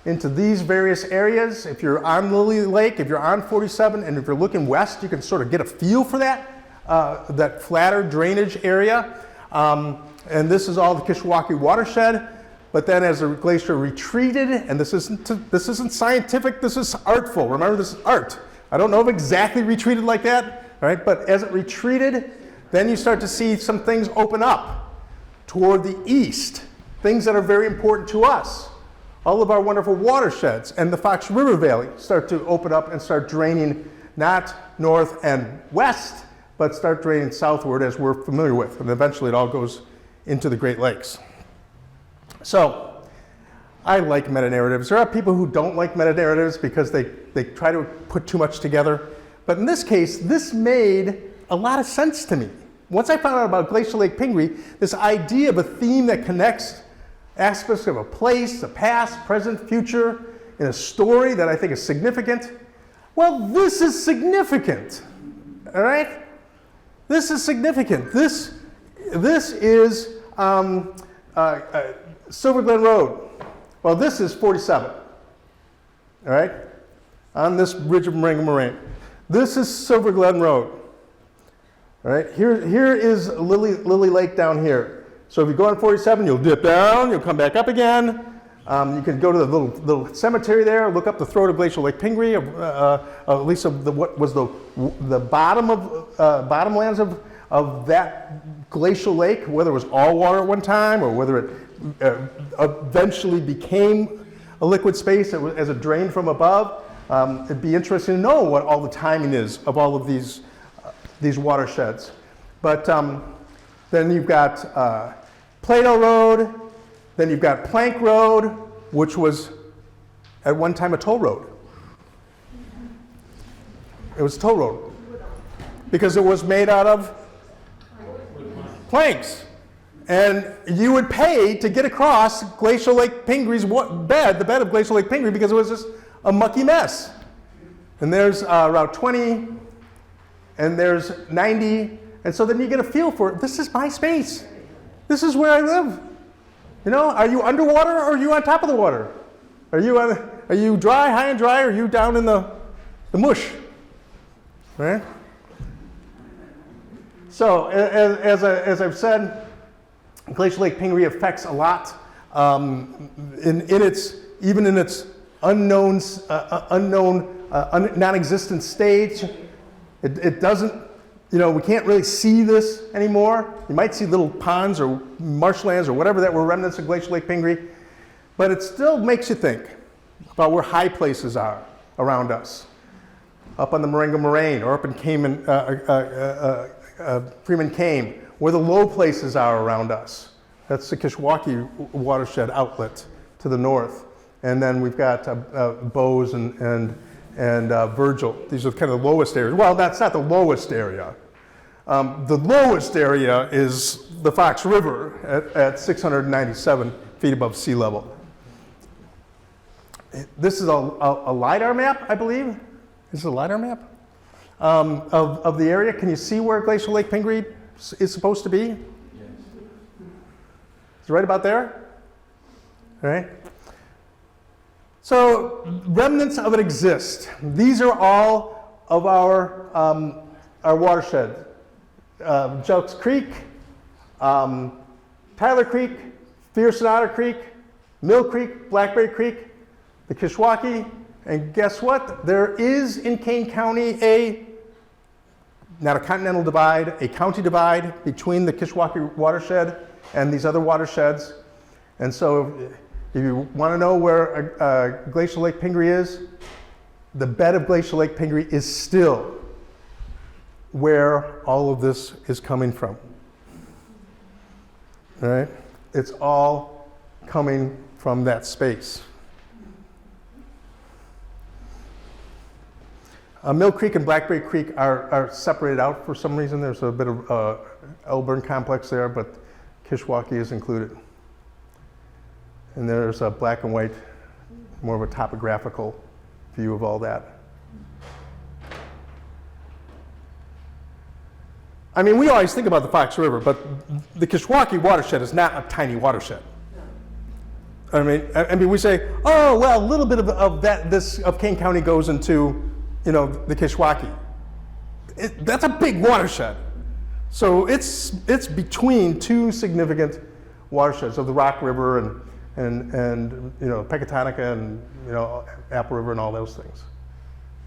[SPEAKER 2] into these various areas. If you're on Lily Lake, if you're on 47, and if you're looking west, you can sort of get a feel for that flatter drainage area. And this is all the Kishwaukee watershed. But then as the glacier retreated, and this isn't scientific, this is artful. Remember, this is art. I don't know if exactly retreated like that, right? But as it retreated, then you start to see some things open up toward the east, things that are very important to us. All of our wonderful watersheds and the Fox River Valley start to open up and start draining not north and west, but start draining southward, as we're familiar with. And eventually it all goes into the Great Lakes. So I like meta-narratives. There are people who don't like meta-narratives because they try to put too much together. But in this case, this made a lot of sense to me. Once I found out about Glacial Lake Pingree, this idea of a theme that connects aspects of a place, a past, present, future, in a story that I think is significant. Well, this is significant, all right? This is significant. This is Silver Glen Road. Well, this is 47, all right? on this ridge of Marengo Moraine. This is Silver Glen Road. All right, here is Lily Lake down here. So if you go on 47, you'll dip down, you'll come back up again. You can go to the little cemetery there, look up the throat of Glacial Lake Pingree, at least of what was the bottomlands of that glacial lake, whether it was all water at one time or whether it eventually became a liquid space as it drained from above. It'd be interesting to know what all the timing is of all of these watersheds. But then you've got Plato Road, then you've got Plank Road, which was at one time a toll road. It was a toll road because it was made out of planks. And you would pay to get across Glacial Lake Pingree's bed, the bed of Glacial Lake Pingree, because it was just a mucky mess. And there's Route 20, and there's 90, and so then you get a feel for it. This is my space. This is where I live. You know, are you underwater or are you on top of the water? Are you dry, high and dry, or are you down in the mush? Right? So, as I've said, Glacial Lake Pingree affects a lot in its unknown, non-existent stage. It doesn't. You know, we can't really see this anymore. You might see little ponds or marshlands or whatever that were remnants of Glacial Lake Pingree, but it still makes you think about where high places are around us. Up on the Marengo Moraine or up in Freeman Came, where the low places are around us. That's the Kishwaukee watershed outlet to the north. And then we've got Bowes and Virgil. These are kind of the lowest areas. Well, that's not the lowest area. The lowest area is the Fox River at 697 feet above sea level. This is a LiDAR map, I believe. This is a LiDAR map of the area. Can you see where Glacial Lake Pingree is supposed to be? Yes. It's right about there. All right. So remnants of it exist. These are all of our watershed. Jelks Creek, Tyler Creek, Fierce and Otter Creek, Mill Creek, Blackberry Creek, the Kishwaukee, and guess what? There is in Kane County not a continental divide, a county divide between the Kishwaukee watershed and these other watersheds. And so if you want to know where Glacial Lake Pingree is, the bed of Glacial Lake Pingree is still where all of this is coming from. All right? It's all coming from that space. Mill Creek and Blackberry Creek are separated out for some reason. There's a bit of Elburn complex there, but Kishwaukee is included. And there's a black and white, more of a topographical view of all that. I mean, we always think about the Fox River, but the Kishwaukee watershed is not a tiny watershed. I mean, we say, oh, well, a little bit of Kane County goes into, you know, the Kishwaukee. That's a big watershed. So it's between two significant watersheds of the Rock River and you know, Pecatonica and, you know, Apple River and all those things.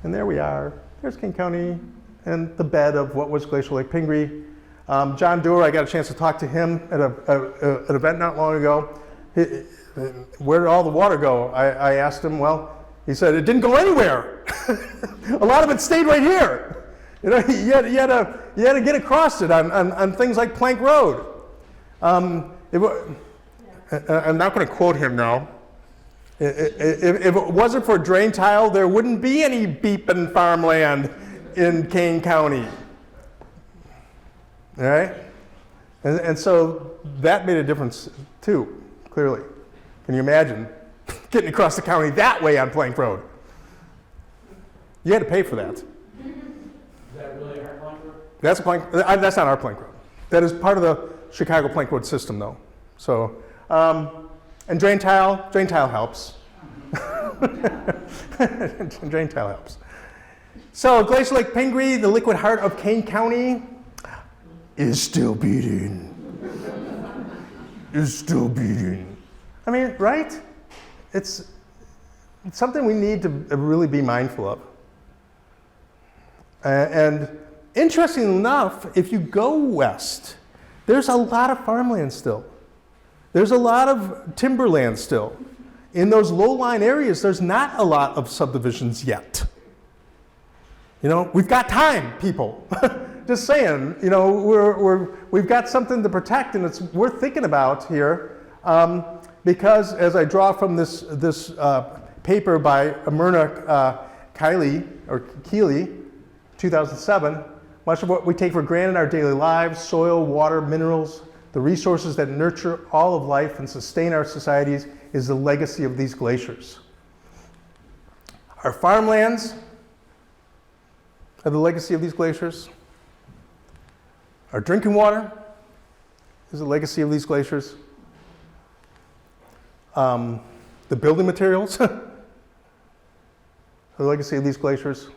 [SPEAKER 2] And there we are. There's Kane County and the bed of what was Glacial Lake Pingree. John Doerr, I got a chance to talk to him at an event not long ago. Where did all the water go? I asked him, well, he said, it didn't go anywhere. A lot of it stayed right here. You know, you had to get across it on things like Plank Road. I'm not going to quote him now. If it wasn't for drain tile, there wouldn't be any beeping farmland in Kane County. All right? And so that made a difference too, clearly. Can you imagine getting across the county that way on Plank Road? You had to pay for that.
[SPEAKER 3] Is that really our Plank Road?
[SPEAKER 2] That's not our Plank Road. That is part of the Chicago Plank Road system, though. So, and drain tile helps. Drain tile helps. So Glacial Lake Pingree, the liquid heart of Kane County, is still beating. Is still beating. I mean, right? It's something we need to really be mindful of. And interestingly enough, if you go west, there's a lot of farmland still. There's a lot of timberland still. In those low-lying areas, there's not a lot of subdivisions yet. You know, we've got time, people. Just saying, you know, we've got something to protect, and it's worth thinking about here. Because as I draw from this paper by Myrna Keeley, 2007, much of what we take for granted in our daily lives, soil, water, minerals, the resources that nurture all of life and sustain our societies, is the legacy of these glaciers. Our farmlands are the legacy of these glaciers. Our drinking water is the legacy of these glaciers. The building materials are the legacy of these glaciers.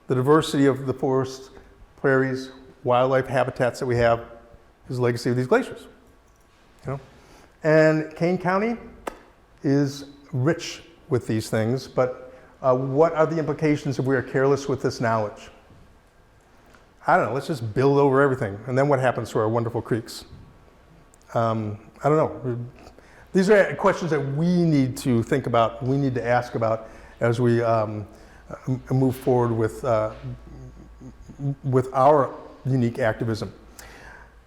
[SPEAKER 2] The diversity of the forests, prairies, wildlife habitats that we have is the legacy of these glaciers. You know? And Kane County is rich with these things, but what are the implications if we are careless with this knowledge? I don't know, let's just build over everything, and then what happens to our wonderful creeks? I don't know. These are questions that we need to think about, we need to ask about as we move forward with our unique activism.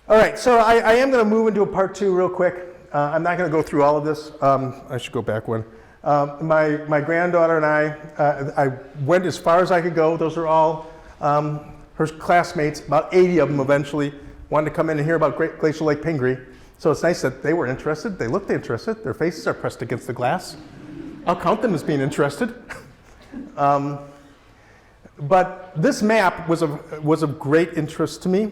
[SPEAKER 2] All right, so I am going to move into a part 2 real quick. I'm not going to go through all of this. I should go back one. My granddaughter and I went as far as I could go. Those are all her classmates, about 80 of them eventually, wanted to come in and hear about Glacial Lake Pingree. So it's nice that they were interested. They looked interested. Their faces are pressed against the glass. I'll count them as being interested. But this map was of great interest to me.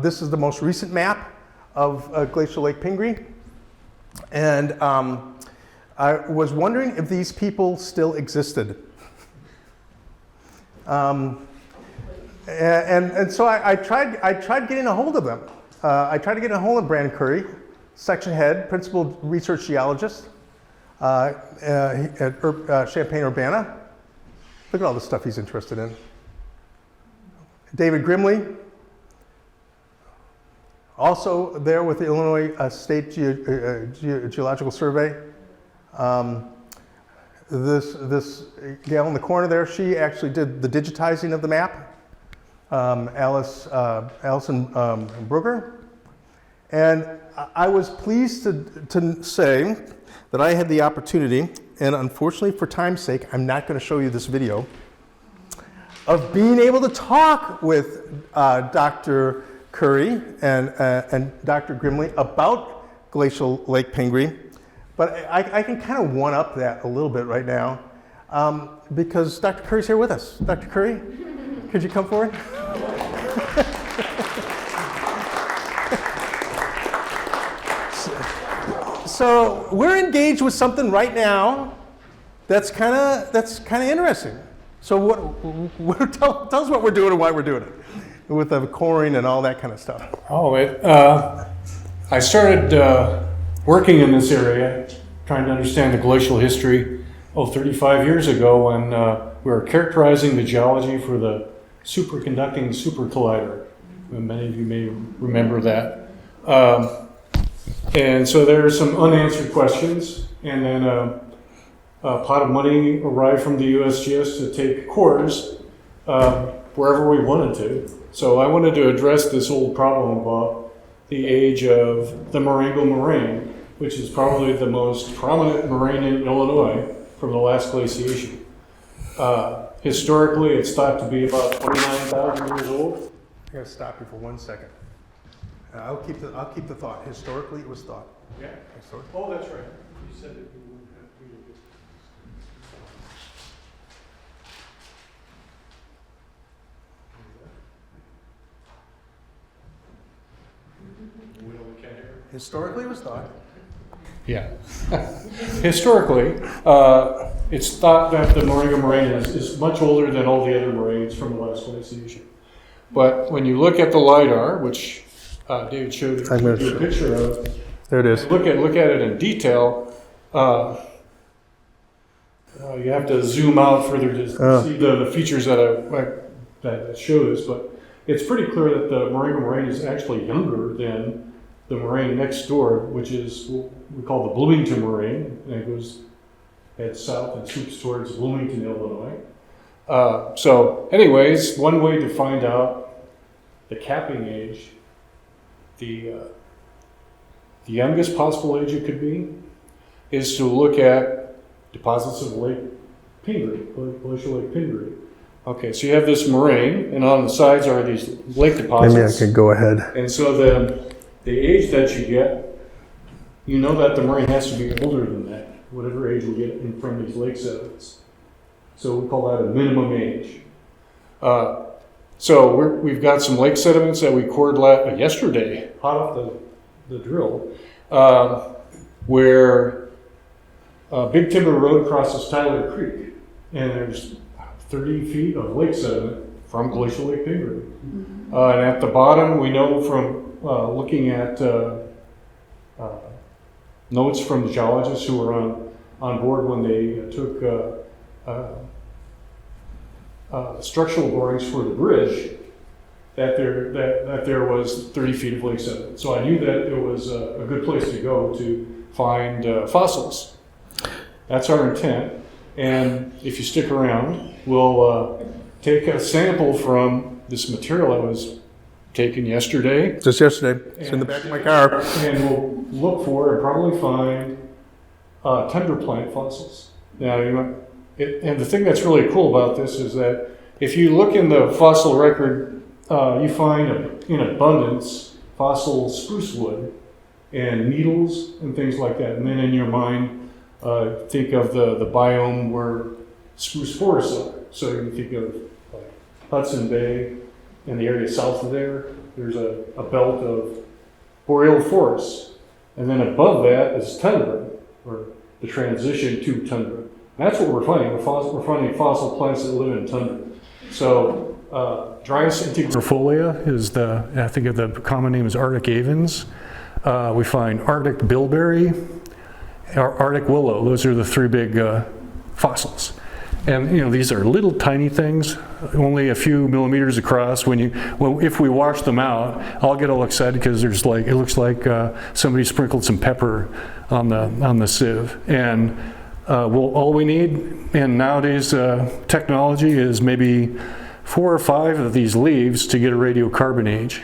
[SPEAKER 2] This is the most recent map of Glacial Lake Pingree. And I was wondering if these people still existed. And so I tried getting a hold of them. I tried to get a hold of Brandon Curry, section head, principal research geologist at Champaign-Urbana. Look at all the stuff he's interested in. David Grimley, also there with the Illinois State Geological Survey. This gal in the corner there, she actually did the digitizing of the map. Allison Brugger. And I was pleased to say that I had the opportunity, and unfortunately for time's sake, I'm not going to show you this video, of being able to talk with Dr. Curry and Dr. Grimley about Glacial Lake Pingree. But I can kind of one-up that a little bit right now because Dr. Curry's here with us. Dr. Curry, could you come forward? So we're engaged with something right now that's kind of interesting. So tell us what we're doing and why we're doing it, with the coring and all that kind of stuff.
[SPEAKER 3] I started working in this area, trying to understand the glacial history 35 years ago when we were characterizing the geology for the superconducting super collider. Many of you may remember that. And so there are some unanswered questions, and then a pot of money arrived from the USGS to take cores wherever we wanted to. So I wanted to address this old problem about the age of the Marengo moraine, which is probably the most prominent moraine in Illinois from the last glaciation. Historically, it's thought to be about 29,000 years old.
[SPEAKER 2] I gotta stop you for 1 second. I'll keep the thought. Historically, it was thought.
[SPEAKER 3] Yeah.
[SPEAKER 2] Historically.
[SPEAKER 3] Oh, that's right. You said that you wouldn't have to read it. We can't hear.
[SPEAKER 2] Historically, it was thought.
[SPEAKER 3] Yeah. Historically, it's thought that the Marengo Moraine is much older than all the other moraines from the last glaciation. But when you look at the LiDAR, which David showed you a picture of,
[SPEAKER 2] There it is.
[SPEAKER 3] look at it in detail, you have to zoom out further to see the features that show this, but it's pretty clear that the Marengo Moraine is actually younger than the moraine next door, which is what we call the Bloomington Moraine, and it heads south and swoops towards Bloomington, Illinois. So anyways, one way to find out the capping age, the youngest possible age it could be, is to look at deposits of Lake Pingree, Glacial Lake Pingree. Okay, so you have this moraine, and on the sides are these lake deposits.
[SPEAKER 2] Maybe I could go ahead.
[SPEAKER 3] And so the age that you get, you know that the moraine has to be older than that, whatever age we get from these lake sediments. So we call that a minimum age. So we've got some lake sediments that we cored yesterday, hot off the drill, where Big Timber Road crosses Tyler Creek, and there's 30 feet of lake sediment from Glacial Lake Pingree. And at the bottom, we know from looking at notes from the geologists who were on board when they took structural borings for the bridge, that there was 30 feet of lake sediment. So I knew that it was a good place to go to find fossils. That's our intent. And if you stick around, we'll take a sample from this material that was taken yesterday.
[SPEAKER 2] Just yesterday. It's in the back of my car.
[SPEAKER 3] And we'll look for and probably find tundra plant fossils. Now, and the thing that's really cool about this is that if you look in the fossil record, you find in abundance fossil spruce wood and needles and things like that. And then in your mind, think of the biome where spruce forests are. So you can think of like Hudson Bay and the area south of there. There's a belt of boreal forests. And then above that is tundra, or the transition to tundra. That's what we're finding. We're finding fossil plants that live in tundra. So Dryas integrifolia is I think the common name is Arctic avens. We find Arctic bilberry, Arctic willow. Those are the three big fossils. And these are little tiny things, only a few millimeters across. If we wash them out, I'll get all excited because it looks like somebody sprinkled some pepper on the sieve. And all we need in nowadays technology is maybe 4 or 5 of these leaves to get a radiocarbon age.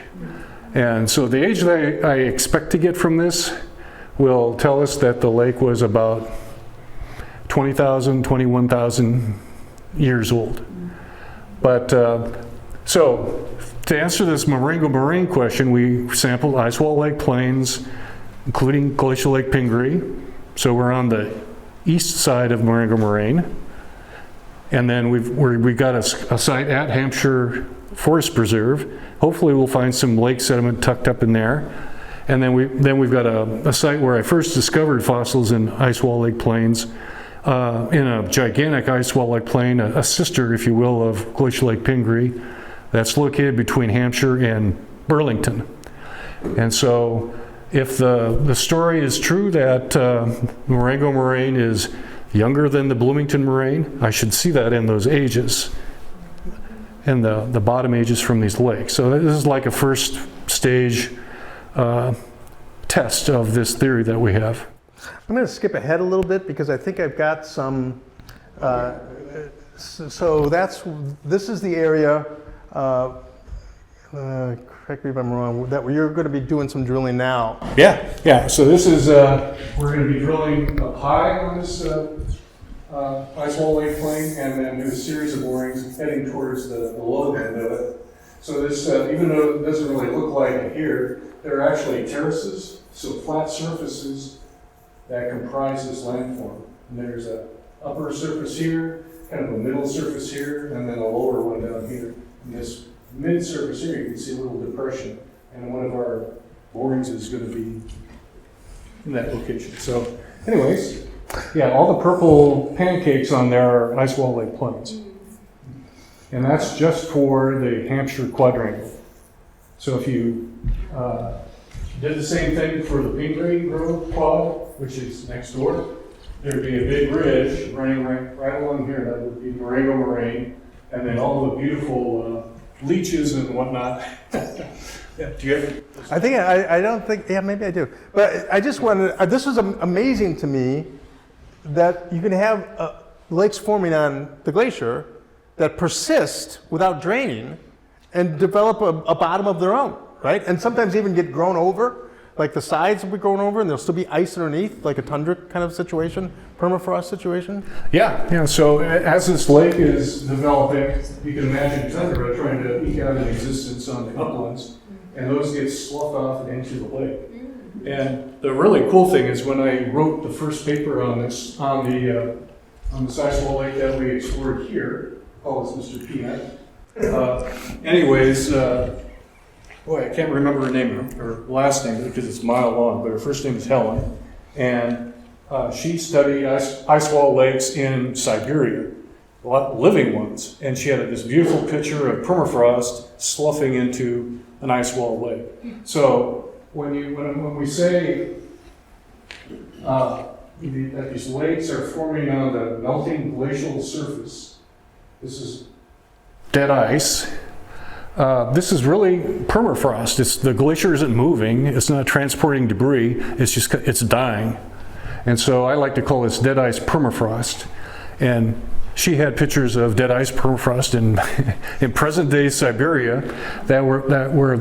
[SPEAKER 3] And so the age that I expect to get from this will tell us that the lake was about 20,000, 21,000 years old. But so to answer this Marengo Moraine question, we sampled ice wall lake plains, including Glacial Lake Pingree. So we're on the east side of Marengo Moraine. And then we've got a site at Hampshire Forest Preserve. Hopefully we'll find some lake sediment tucked up in there. And then we've got a site where I first discovered fossils in ice wall lake plains, in a gigantic ice wall lake plain, a sister, if you will, of Glacial Lake Pingree, that's located between Hampshire and Burlington. And so if the story is true that Marengo Moraine is younger than the Bloomington Moraine, I should see that in those ages, and the bottom ages from these lakes. So this is like a first stage test of this theory that we have.
[SPEAKER 2] I'm going to skip ahead a little bit because I think I've got some. So this is the area. Correct me if I'm wrong. That you're going to be doing some drilling now.
[SPEAKER 3] Yeah. So this is we're going to be drilling up high on this ice wall lake plain, and then do a series of borings heading towards the low end of it. So this, even though it doesn't really look like it here, there are actually terraces, so flat surfaces that comprise this landform. And there's an upper surface here, kind of a middle surface here, and then a lower one down here. And this mid-surface here, you can see a little depression. And one of our borings is going to be in that location. So anyways, yeah, all the purple pancakes on there are ice wall lake plains. And that's just for the Hampshire quadrangle. So if you did the same thing for the Pingree Grove quad, which is next door, there'd be a big ridge running right along here. That would be Marengo Moraine, and then all the beautiful leeches and whatnot. Yeah, do you have?
[SPEAKER 2] I think I don't think. Yeah, maybe I do. But I just wanted. This was amazing to me that you can have lakes forming on the glacier that persist without draining and develop a bottom of their own, right? And sometimes even get grown over, like the sides will be grown over and there'll still be ice underneath, like a tundra kind of situation, permafrost situation.
[SPEAKER 3] Yeah. So as this lake is developing, you can imagine tundra trying to eke out an existence on the uplands, and those get sloughed off and into the lake. And the really cool thing is when I wrote the first paper on this, on the ice wall lake that we explored here, called this Mr. Peanut. Boy, I can't remember her name or last name because it's a mile long, but her first name is Helen. And she studied ice wall lakes in Siberia, a lot of living ones. And she had this beautiful picture of permafrost sloughing into an ice wall lake. So when we say that these lakes are forming on the melting glacial surface, this is dead ice. This is really permafrost. The glacier isn't moving. It's not transporting debris. It's dying. And so I like to call this dead ice permafrost. And she had pictures of dead ice permafrost in present day Siberia that were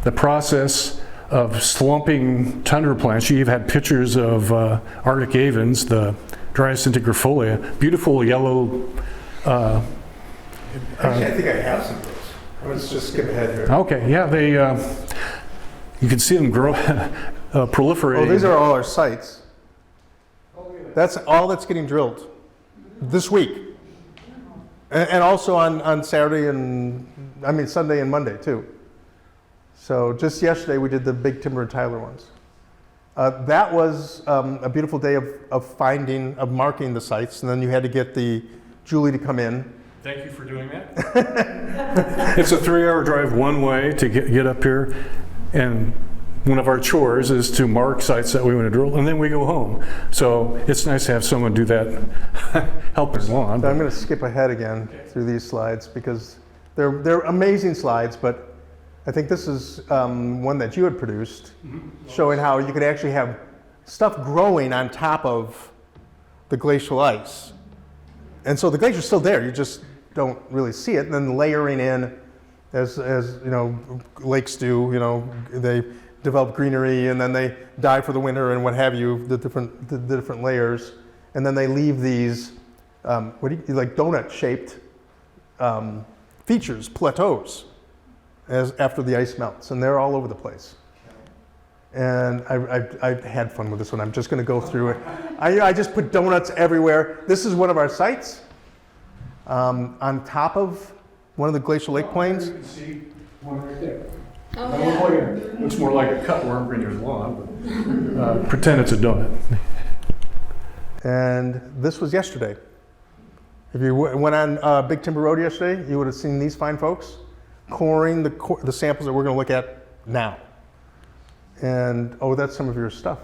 [SPEAKER 3] the process of slumping tundra plants. She even had pictures of Arctic avens, the Dryas integrifolia, beautiful yellow.
[SPEAKER 2] Actually, I think I have some of those. Let's just skip ahead here.
[SPEAKER 3] Okay, yeah, they. You can see them grow, proliferating.
[SPEAKER 2] Oh, these are all our sites. That's all that's getting drilled this week, and also on Saturday and Sunday and Monday too. So just yesterday we did the Big Timber and Tyler ones. That was a beautiful day of marking the sites, and then you had to get Julie to come in.
[SPEAKER 3] Thank you for doing that. It's a 3-hour drive one way to get up here, and one of our chores is to mark sites that we want to drill, and then we go home. So it's nice to have someone do that, help us along.
[SPEAKER 2] So I'm going to skip ahead again through these slides because they're amazing slides, but I think this is one that you had produced, showing how you could actually have stuff growing on top of the glacial ice. And so the glacier's still there, you just don't really see it. And then layering in, as you know, lakes do, they develop greenery and then they die for the winter and what have you, the different layers. And then they leave these, like donut-shaped features, plateaus, after the ice melts. And they're all over the place. And I had fun with this one. I'm just going to go through it. I just put donuts everywhere. This is one of our sites on top of one of the glacial lake plains.
[SPEAKER 3] You can see one right there. Oh, looks more like a cutworm in your lawn, but pretend it's a donut.
[SPEAKER 2] And this was yesterday. If you went on Big Timber Road yesterday, you would have seen these fine folks coring the samples that we're going to look at now. And, that's some of your stuff.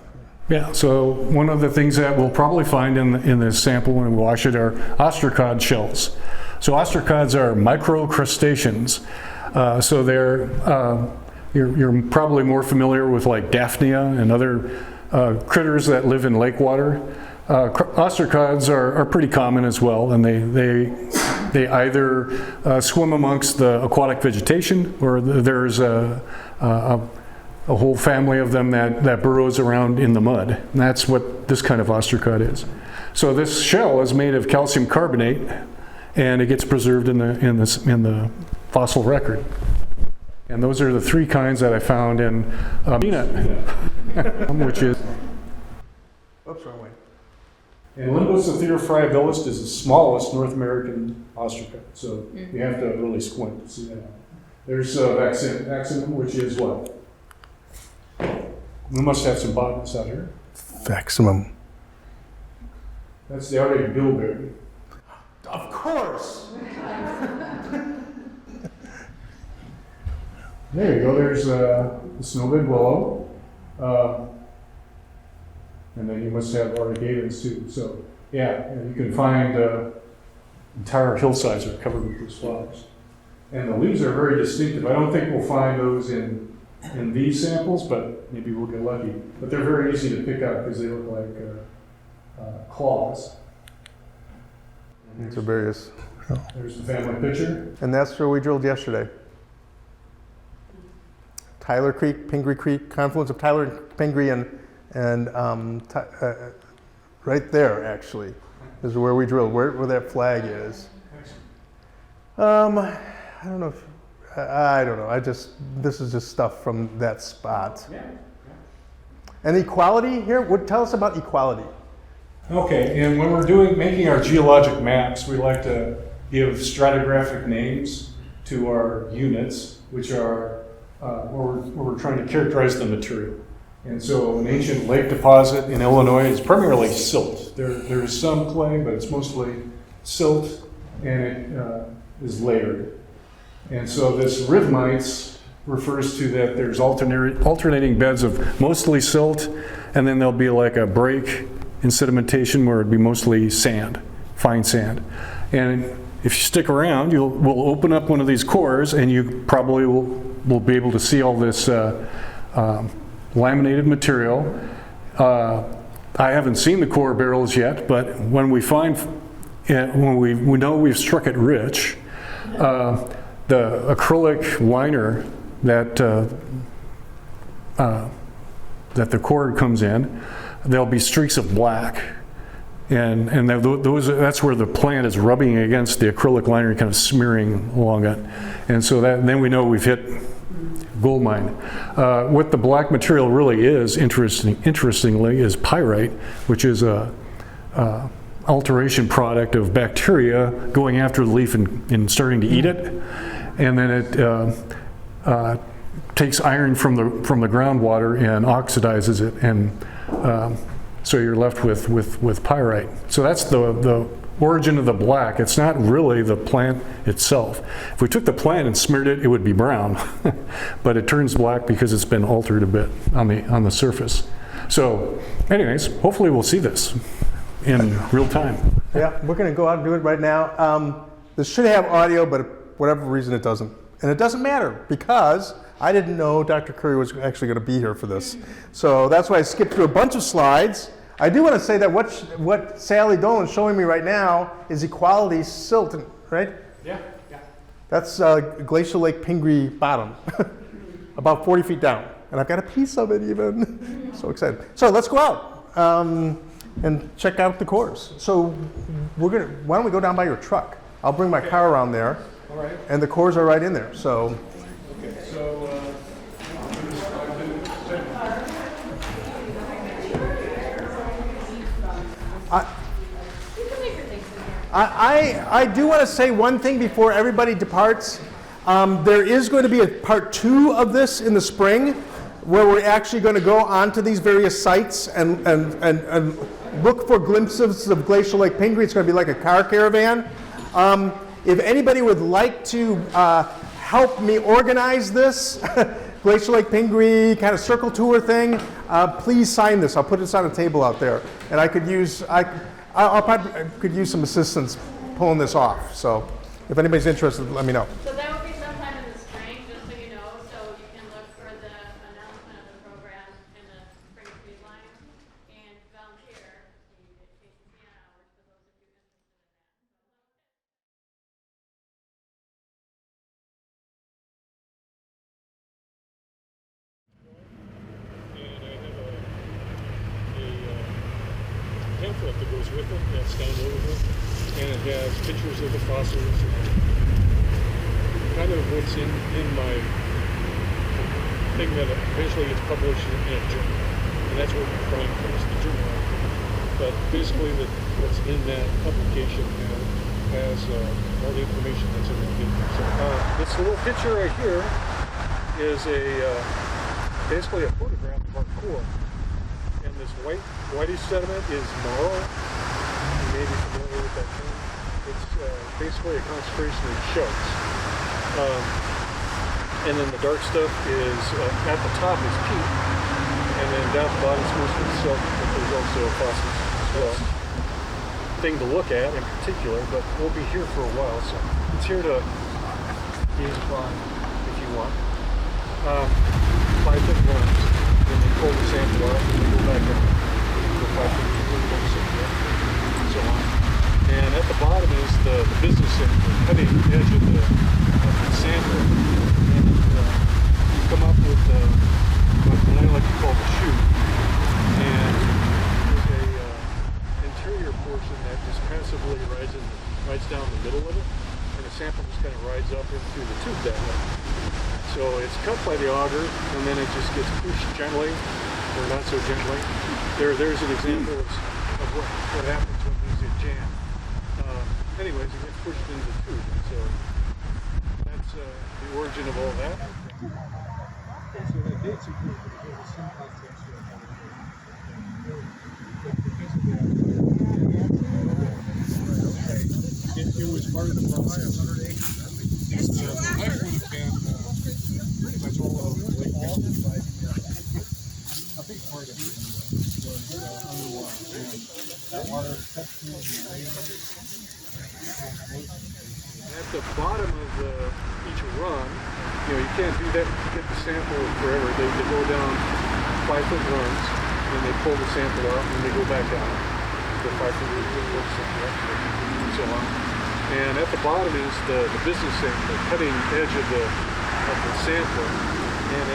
[SPEAKER 3] Yeah, so one of the things that we'll probably find in this sample when we wash it are ostracod shells. So ostracods are microcrustaceans. So they're, you're probably more familiar with like Daphnia and other critters that live in lake water. Ostracods are pretty common as well, and they either swim amongst the aquatic vegetation, or there's a whole family of them that burrows around in the mud. And that's what this kind of ostracod is. So this shell is made of calcium carbonate, and it gets preserved in the fossil record. And those are the 3 kinds that I found in peanut, which is.
[SPEAKER 2] Oops, wrong way.
[SPEAKER 3] And Limbus friabilis is the smallest North American ostracod, so you have to really squint to see that. There's vaccinum, which is what? We must have some botanists out here.
[SPEAKER 2] Maximum.
[SPEAKER 3] That's the Arctic bilberry.
[SPEAKER 2] Of course.
[SPEAKER 3] There you go. There's the snowbed willow. And then you must have Arctic avens too. So yeah, and you can find entire hillsides are covered with those flowers. And the leaves are very distinctive. I don't think we'll find those in these samples, but maybe we'll get lucky. But they're very easy to pick up because they look like claws.
[SPEAKER 2] These are various.
[SPEAKER 3] There's the family picture.
[SPEAKER 2] And that's where we drilled yesterday. Tyler Creek, Pingree Creek, confluence of Tyler and Pingree, and right there actually is where we drilled, where that flag is. I don't know if, I don't know. This is just stuff from that spot.
[SPEAKER 3] Yeah.
[SPEAKER 2] And equality here, tell us about equality.
[SPEAKER 3] Okay, and when we're making our geologic maps, we like to give stratigraphic names to our units, which are where we're trying to characterize the material. And so an ancient lake deposit in Illinois is primarily silt. There is some clay, but it's mostly silt, and it is layered. And so this rhythmites refers to that there's alternating beds of mostly silt, and then there'll be like a break in sedimentation where it'd be mostly sand, fine sand. And if you stick around, we'll open up one of these cores, and you probably will be able to see all this laminated material. I haven't seen the core barrels yet, but when we we know we've struck it rich, the acrylic liner that the core comes in, there'll be streaks of black, and that's where the plant is rubbing against the acrylic liner and kind of smearing along it, and so then we know we've hit gold mine. What the black material really is, interestingly, is pyrite, which is a alteration product of bacteria going after the leaf and starting to eat it, and then it takes iron from the groundwater and oxidizes it, and so you're left with pyrite. So that's the origin of the black. It's not really the plant itself. If we took the plant and smeared it, it would be brown, but it turns black because it's been altered a bit on the surface. So, anyways, hopefully we'll see this in real time.
[SPEAKER 2] Yeah, we're going to go out and do it right now. This should have audio, but for whatever reason it doesn't. And it doesn't matter because I didn't know Dr. Curry was actually going to be here for this. So that's why I skipped through a bunch of slides. I do want to say that what Sally Dolan's showing me right now is equality silt, right?
[SPEAKER 3] Yeah.
[SPEAKER 2] That's Glacial Lake Pingree bottom, about 40 feet down. And I've got a piece of it even. So excited. So let's go out and check out the cores. So why don't we go down by your truck? I'll bring my car around there.
[SPEAKER 3] All right.
[SPEAKER 2] And the cores are right in there. So.
[SPEAKER 3] Okay. So.
[SPEAKER 2] I do want to say one thing before everybody departs. There is going to be a part 2 of this in the spring, where we're actually going to go onto these various sites and look for glimpses of Glacial Lake Pingree. It's going to be like a car caravan. If anybody would like to help me organize this Glacial Lake Pingree kind of circle tour thing, please sign this. I'll put this on a table out there, and I could use some assistance pulling this off. So if anybody's interested, let me know.
[SPEAKER 1] So that will be sometime in the spring, just so you know, so you can look for the announcement of the program in the spring speed line and volunteer the KCCN hours for those of you interested in that.
[SPEAKER 3] And I have a pamphlet that goes with it that's downloadable, and it has pictures of the fossils and kind of what's in my thing that eventually gets published in a journal, and that's what we're trying for, is the journal. But basically what's in that publication has all the information that's in that paper. So this little picture right here is a basically a photograph of our core. And this whitish sediment is marl. You may be familiar with that term. It's basically a concentration of shells. And then the dark stuff is, at the top is peat, and then down the bottom is mostly silt, but there's also fossils as well. Thing to look at in particular, but we'll be here for a while, so it's here to gaze upon if you want. 5 foot worms, and then pull the sample out, and then go back up to 5 foot and so on. And at the bottom is the business end, the cutting edge of the sample. And you come up with what I like to call the chute. And there's a interior portion that just passively rides down the middle of it. And the sample just kind of rides up into the tube that way. So it's cut by the auger, and then it just gets pushed gently, or not so gently. There's an example of what happens when these get jammed. Anyways, it gets pushed into the tube, so that's the origin of all that.
[SPEAKER 8] So that basically the same context it was part of the process. The life would have been pretty much all over the lake. A big part of it was underwater. And that water cut through the rain.
[SPEAKER 3] At the bottom of each run, you can't do that to get the sample forever. They go down 5 foot runs, and they pull the sample out, and they go back out. The 5 foot and so on. And at the bottom is the business end, the cutting edge of the sample. And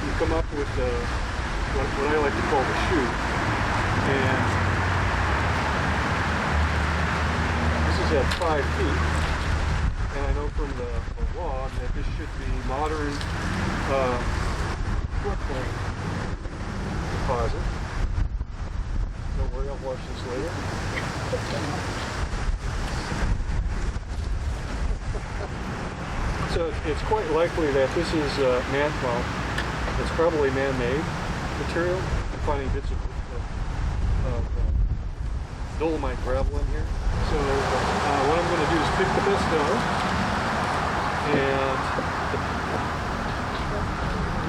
[SPEAKER 3] you come up with what I like to call the chute. And this is at 5 feet. And I know from the law that this should be modern floodplain deposit. Don't worry, I'll wash this later. So it's quite likely that this is it's probably man-made material. I'm finding bits of dolomite gravel in here. So what I'm going to do is pick the best out, and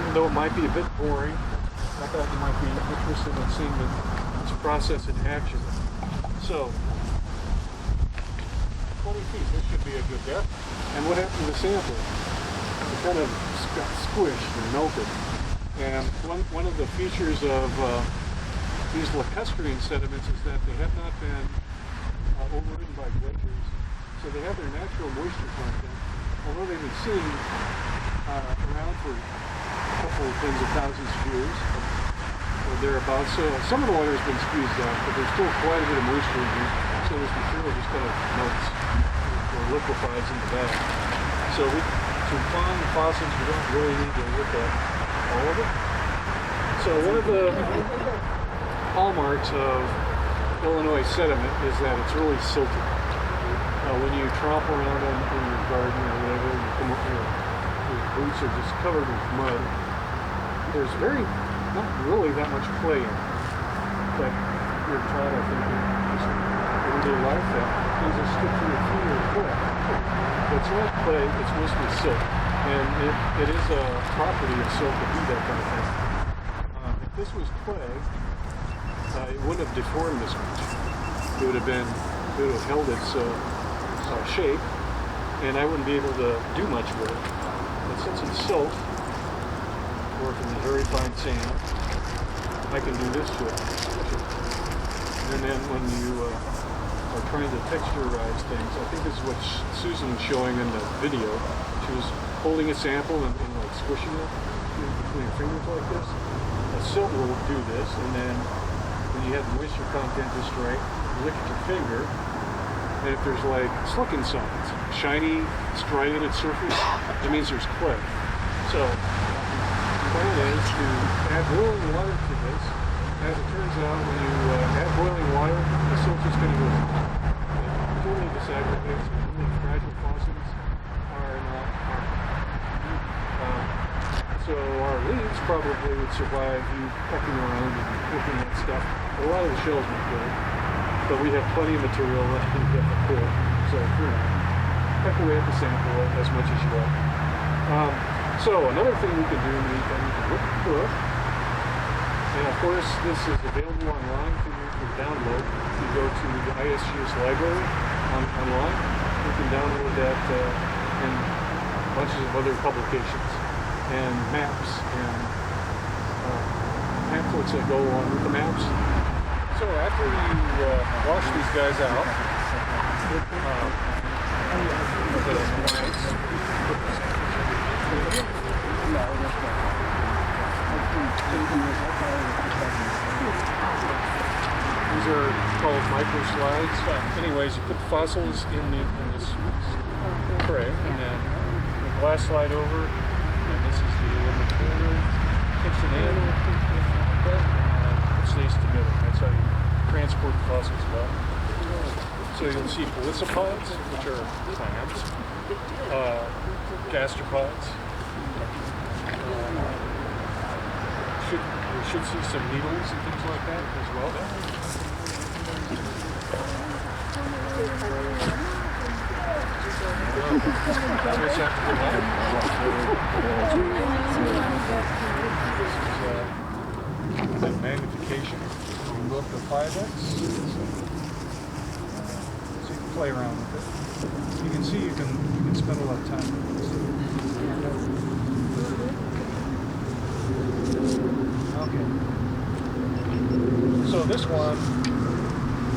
[SPEAKER 3] even though it might be a bit boring, I thought you might be interested in seeing this process in action. So 20 feet, this should be a good depth. And what happened to the sample? It kind of got squished and melted. And one of the features of these lacustrine sediments is that they have not been overridden by glaciers. So they have their natural moisture content, although they've been seen around for a couple of tens of thousands of years or thereabouts. So some of the water has been squeezed out, but there's still quite a bit of moisture in here. So this material just kind of melts or liquefies in the bag. So to find the fossils, we don't really need to look at all of it. So one of the hallmarks of Illinois sediment is that it's really silty. When you tromp around in your garden or whatever, you come up here, your boots are just covered with mud. There's not really that much clay in it. But you're taught, I think, just everyday life that things are stick to your feet or foot. But it's not clay, it's mostly silt. And it is a property of silt to do that kind of thing. If this was clay, it wouldn't have deformed this much. It would have held its shape, and I wouldn't be able to do much with it. But since it's silt, or from the very fine sand, I can do this to it. And then when you are trying to texturize things, I think this is what Susan was showing in the video. She was holding a sample and like squishing it between her fingers like this. A silt will do this, and then when you have moisture content just right, you look at your finger, and if there's like slicking signs, shiny, striated surface, it means there's clay. So the plan is to add boiling water to this. As it turns out, when you add boiling water, the silt is going to go totally disaggregates, and really fragile fossils are not harmed. So our leaves probably would survive you pecking around and looking at stuff. A lot of the shells would go, but we have plenty of material left to get the core. So peck away at the sample as much as you like. So another thing we can do in the meantime, we can look at the book. And of course, this is available online for you to download. If you go to the ISGS library online, you can download that and bunches of other publications and maps and pamphlets that go along with the maps. So after you wash these guys out, these are called micro slides. Anyways, you put the fossils in this tray, and then the glass slide over, and this is the aluminum corner, pinch it in, and it stays together. That's how you transport the fossils about. So you'll see polysopods, which are clams, gastropods. We should see some needles and things like that as well. That magnification. You go up to 5x. So you can play around with it. You can see you can spend a lot of time with this. Okay. So this one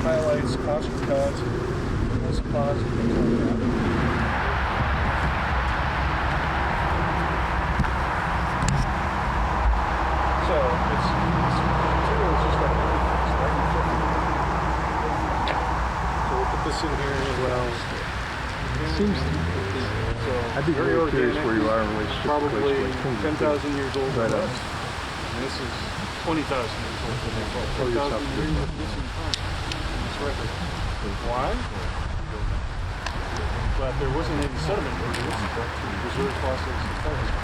[SPEAKER 3] highlights ostracods, polysopods, and things like that. So it's material is just like so we'll put this in here as well.
[SPEAKER 2] Seems I'd be very curious where you are in relation to
[SPEAKER 3] probably
[SPEAKER 2] Glacial.
[SPEAKER 3] 10,000 years old.
[SPEAKER 2] Right on.
[SPEAKER 3] And this is 20,000 years old.
[SPEAKER 2] Pull yourself
[SPEAKER 3] 10,000 years of missing time. That's right. Why? But there wasn't any sediment produced to preserve fossils and fossils.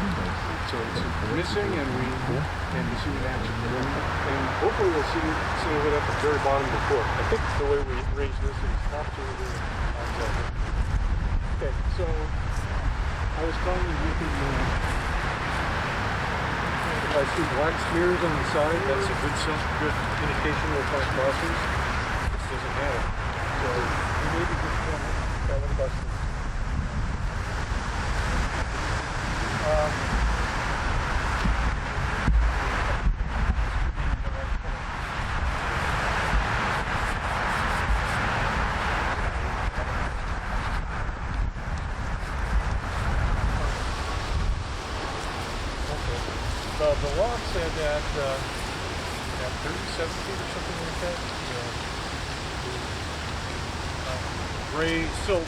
[SPEAKER 3] So it's missing, and we see an action. And hopefully we'll see some of it at the very bottom of the book. I think the way we arrange this is absolutely on. Okay, so I was telling you can, if I see black smears on the side, that's a good indication of what fossils. This doesn't have it. So we may be just that one busted. The log said that at 37 feet or something like that, gray silt.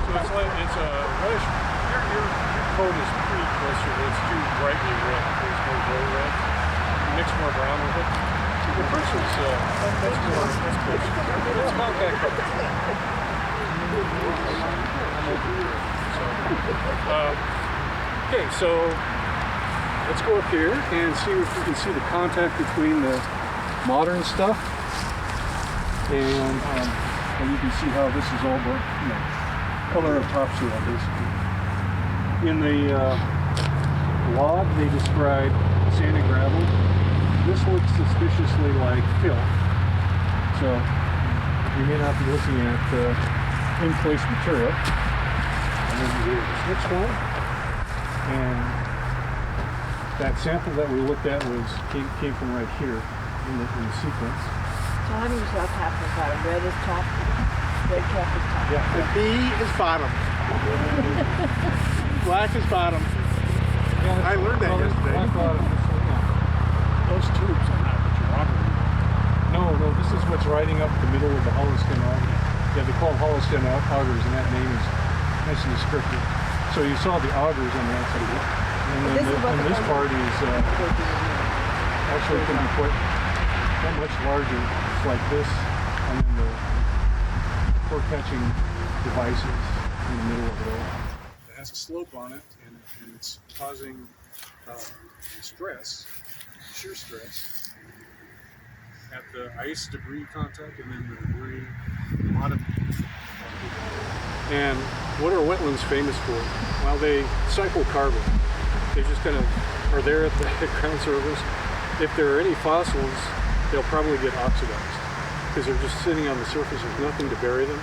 [SPEAKER 3] So it's like it's a reddish. Your coat is pretty close to it. It's too brightly red. There's no gray red. You mix more brown with it. The first was that's more. It's compact color. Okay, so let's go up here and see if we can see the contact between the modern stuff and you can see how this is all the color of topsoil basically. In the log they describe sand and gravel. This looks suspiciously like fill. So you may not be looking at in-place material. And then you get this next one. And that sample that we looked at came from right here in the sequence.
[SPEAKER 5] So how do you tell top and bottom? Red is top, red cap is top.
[SPEAKER 3] Yeah.
[SPEAKER 8] The B is bottom. Black is bottom.
[SPEAKER 3] Yeah,
[SPEAKER 8] I learned that yesterday.
[SPEAKER 3] Those tubes are not what you're operating. No, this is what's riding up the middle of the hollow stem auger. Yeah, they call them hollow stem augers, and that name is nice and descriptive. So you saw the augers on the outside of it. And then this part is actually can be quite that much larger. It's like this, and then the core catching devices in the middle of it all.
[SPEAKER 8] has a slope on it, and it's causing stress, shear stress, at the ice debris contact and then the debris bottom. And what are wetlands famous for? Well, they cycle carbon. They just kind of are there at the ground surface. If there are any fossils, they'll probably get oxidized because they're just sitting on the surface. There's nothing to bury them.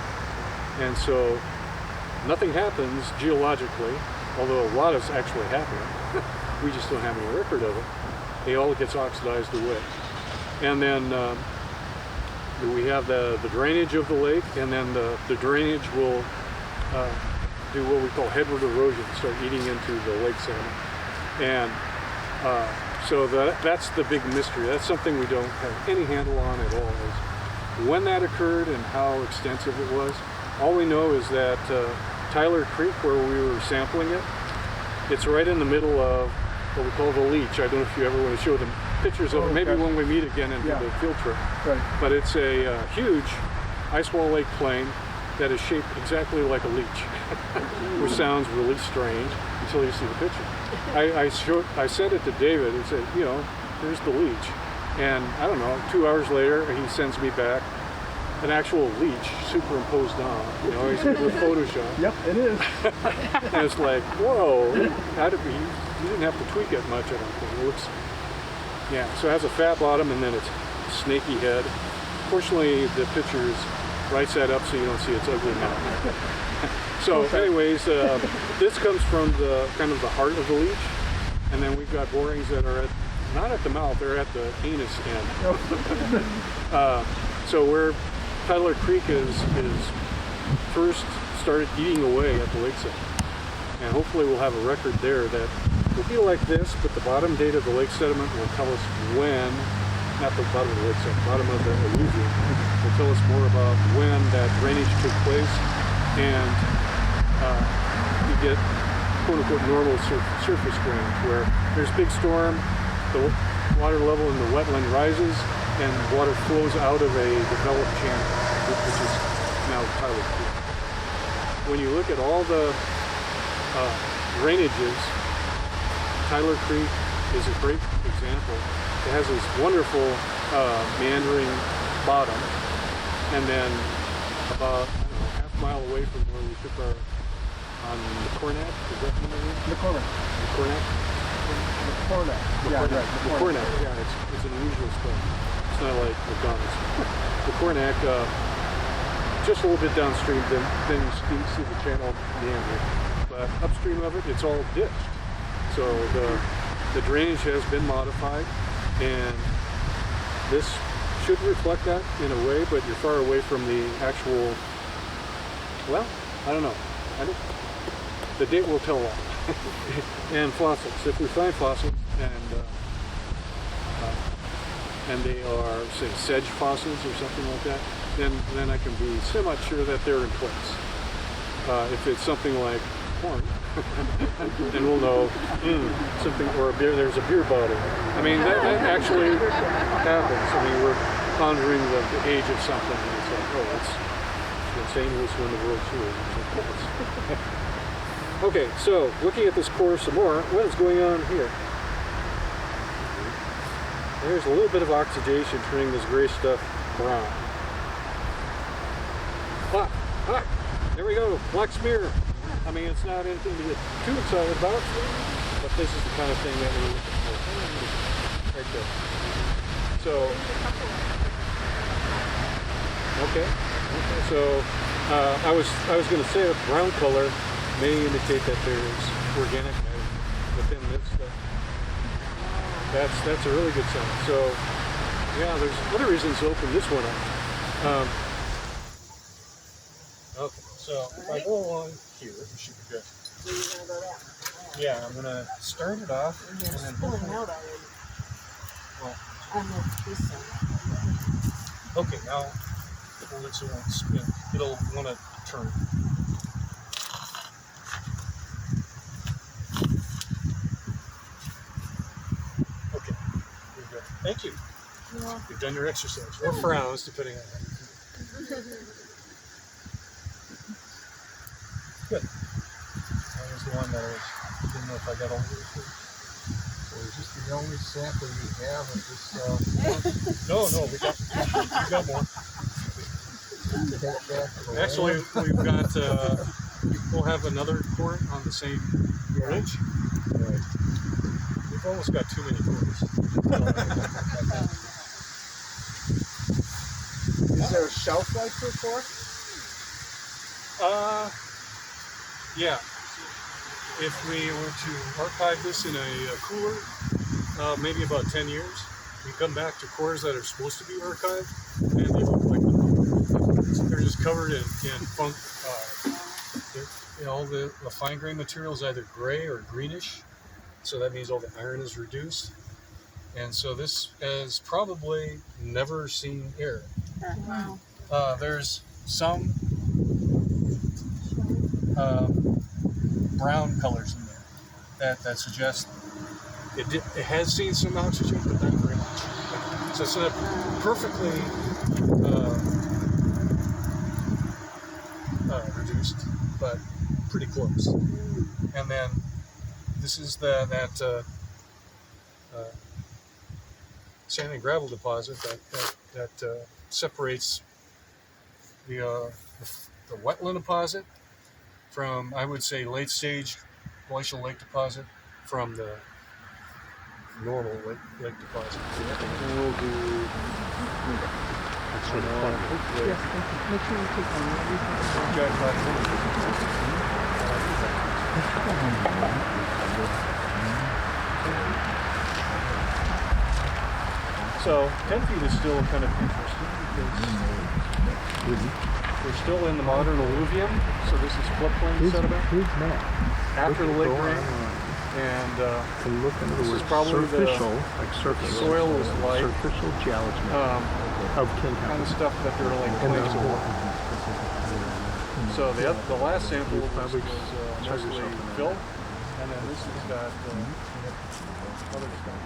[SPEAKER 8] And so nothing happens geologically, although a lot is actually happening. We just don't have any record of it. It all gets oxidized away. And then we have the drainage of the lake, and then the drainage will do what we call headward erosion, start eating into the lake salmon. And so that's the big mystery. That's something we don't have any handle on at all, is when that occurred and how extensive it was. All we know is that Tyler Creek, where we were sampling it, it's right in the middle of what we call the leach. I don't know if you ever want to show them pictures of it, maybe when we meet again and do the field trip.
[SPEAKER 2] Right.
[SPEAKER 8] But it's a huge ice wall lake plain that is shaped exactly like a leech, which sounds really strange until you see the picture. I said it to David and said, you know, here's the leech. And I don't know, 2 hours later, he sends me back an actual leech superimposed on, you know, he's with Photoshop.
[SPEAKER 2] Yep, it is.
[SPEAKER 8] And it's like, whoa, you didn't have to tweak it much, I don't think. It looks, yeah, so it has a fat bottom and then it's snaky head. Fortunately, the picture is right side up so you don't see its ugly mouth. So anyways, this comes from the kind of the heart of the leech, and then we've got borings that are not at the mouth, they're at the anus end. So where Tyler Creek is first started eating away at the lakeside. And hopefully we'll have a record there that will be like this, but the bottom date of the lake sediment will tell us when, not the bottom of the lake sediment, bottom of the alluvium, will tell us more about when that drainage took place, and you get quote-unquote normal surface drainage, where there's big storm, the water level in the wetland rises, and water flows out of a developed channel, which is now Tyler Creek. When you look at all the drainages, Tyler Creek is a great example. It has this wonderful meandering bottom, and then about half a mile away from where we took our on McCornack, is that the name? McCornack. Yeah, right. McCornack. Yeah, it's an unusual spot. It's not like McDonald's. McCornack, just a little bit downstream, then you see the channel meandering. But upstream of it, it's all ditched. So the drainage has been modified, and this should reflect that in a way, but you're far away from the actual, well, I don't know. The date will tell all. And fossils. If we find fossils and they are, say, sedge fossils or something like that, then I can be semi sure that they're in place. If it's something like corn, then we'll know something, or a beer. There's a beer bottle. I mean, that actually happens. I mean, we're pondering the age of something, and it's like, oh, it's St. Louis won the World Series. Okay, so looking at this core some more, what is going on here? There's a little bit of oxidation turning this gray stuff brown. There we go, black smear. I mean, it's not anything to get too excited about, but this is the kind of thing that we're looking for. Right there. So, okay. So, I was going to say a brown color may indicate that there's organic matter within this stuff. That's a really good sign. So, yeah, there's other reasons to open this one up. Okay, so if I go along here, it should be good.
[SPEAKER 5] So you're gonna go that way?
[SPEAKER 8] Yeah, I'm gonna start it off
[SPEAKER 5] And they're
[SPEAKER 8] then
[SPEAKER 5] spilling out already.
[SPEAKER 8] Well,
[SPEAKER 5] On this side.
[SPEAKER 8] okay, now hold it so it won't spin. It'll want to turn. Okay, you're good. Thank you. You've done your exercise. Or frowns, depending on how you feel. Good. As long as the one that I didn't know if I got over it.
[SPEAKER 9] So is this the only sample you have of this?
[SPEAKER 8] No, we got more.
[SPEAKER 9] Take back to the
[SPEAKER 8] Actually,
[SPEAKER 9] land?
[SPEAKER 8] we've got, we'll have another court on the same ridge.
[SPEAKER 9] Right.
[SPEAKER 8] We've almost got too many courts.
[SPEAKER 2] Is there a shelf life for a cork?
[SPEAKER 8] Yeah. If we were to archive this in a cooler, maybe about 10 years, we come back to cores that are supposed to be archived, and they look like they're just covered in funk. All the fine grain material is either gray or greenish, so that means all the iron is reduced. And so this has probably never seen air.
[SPEAKER 5] Wow.
[SPEAKER 8] There's some brown colors in there that suggest it has seen some oxygen, but not very much. So it's not perfectly reduced, but pretty close. And then this is that sand and gravel deposit that separates the wetland deposit from, I would say, late stage glacial lake deposit from the normal lake deposit.
[SPEAKER 9] We'll do. That's sort of fun.
[SPEAKER 5] Yes, make sure you take
[SPEAKER 8] So 10 feet is still kind of interesting because we're still in the modern alluvium, so this is floodplain sediment after the lake drain, and this is probably the soil was like
[SPEAKER 9] surficial geology of
[SPEAKER 8] kind of stuff that they're like claims of water. So the last sample was mostly fill, and then this has got other stuff.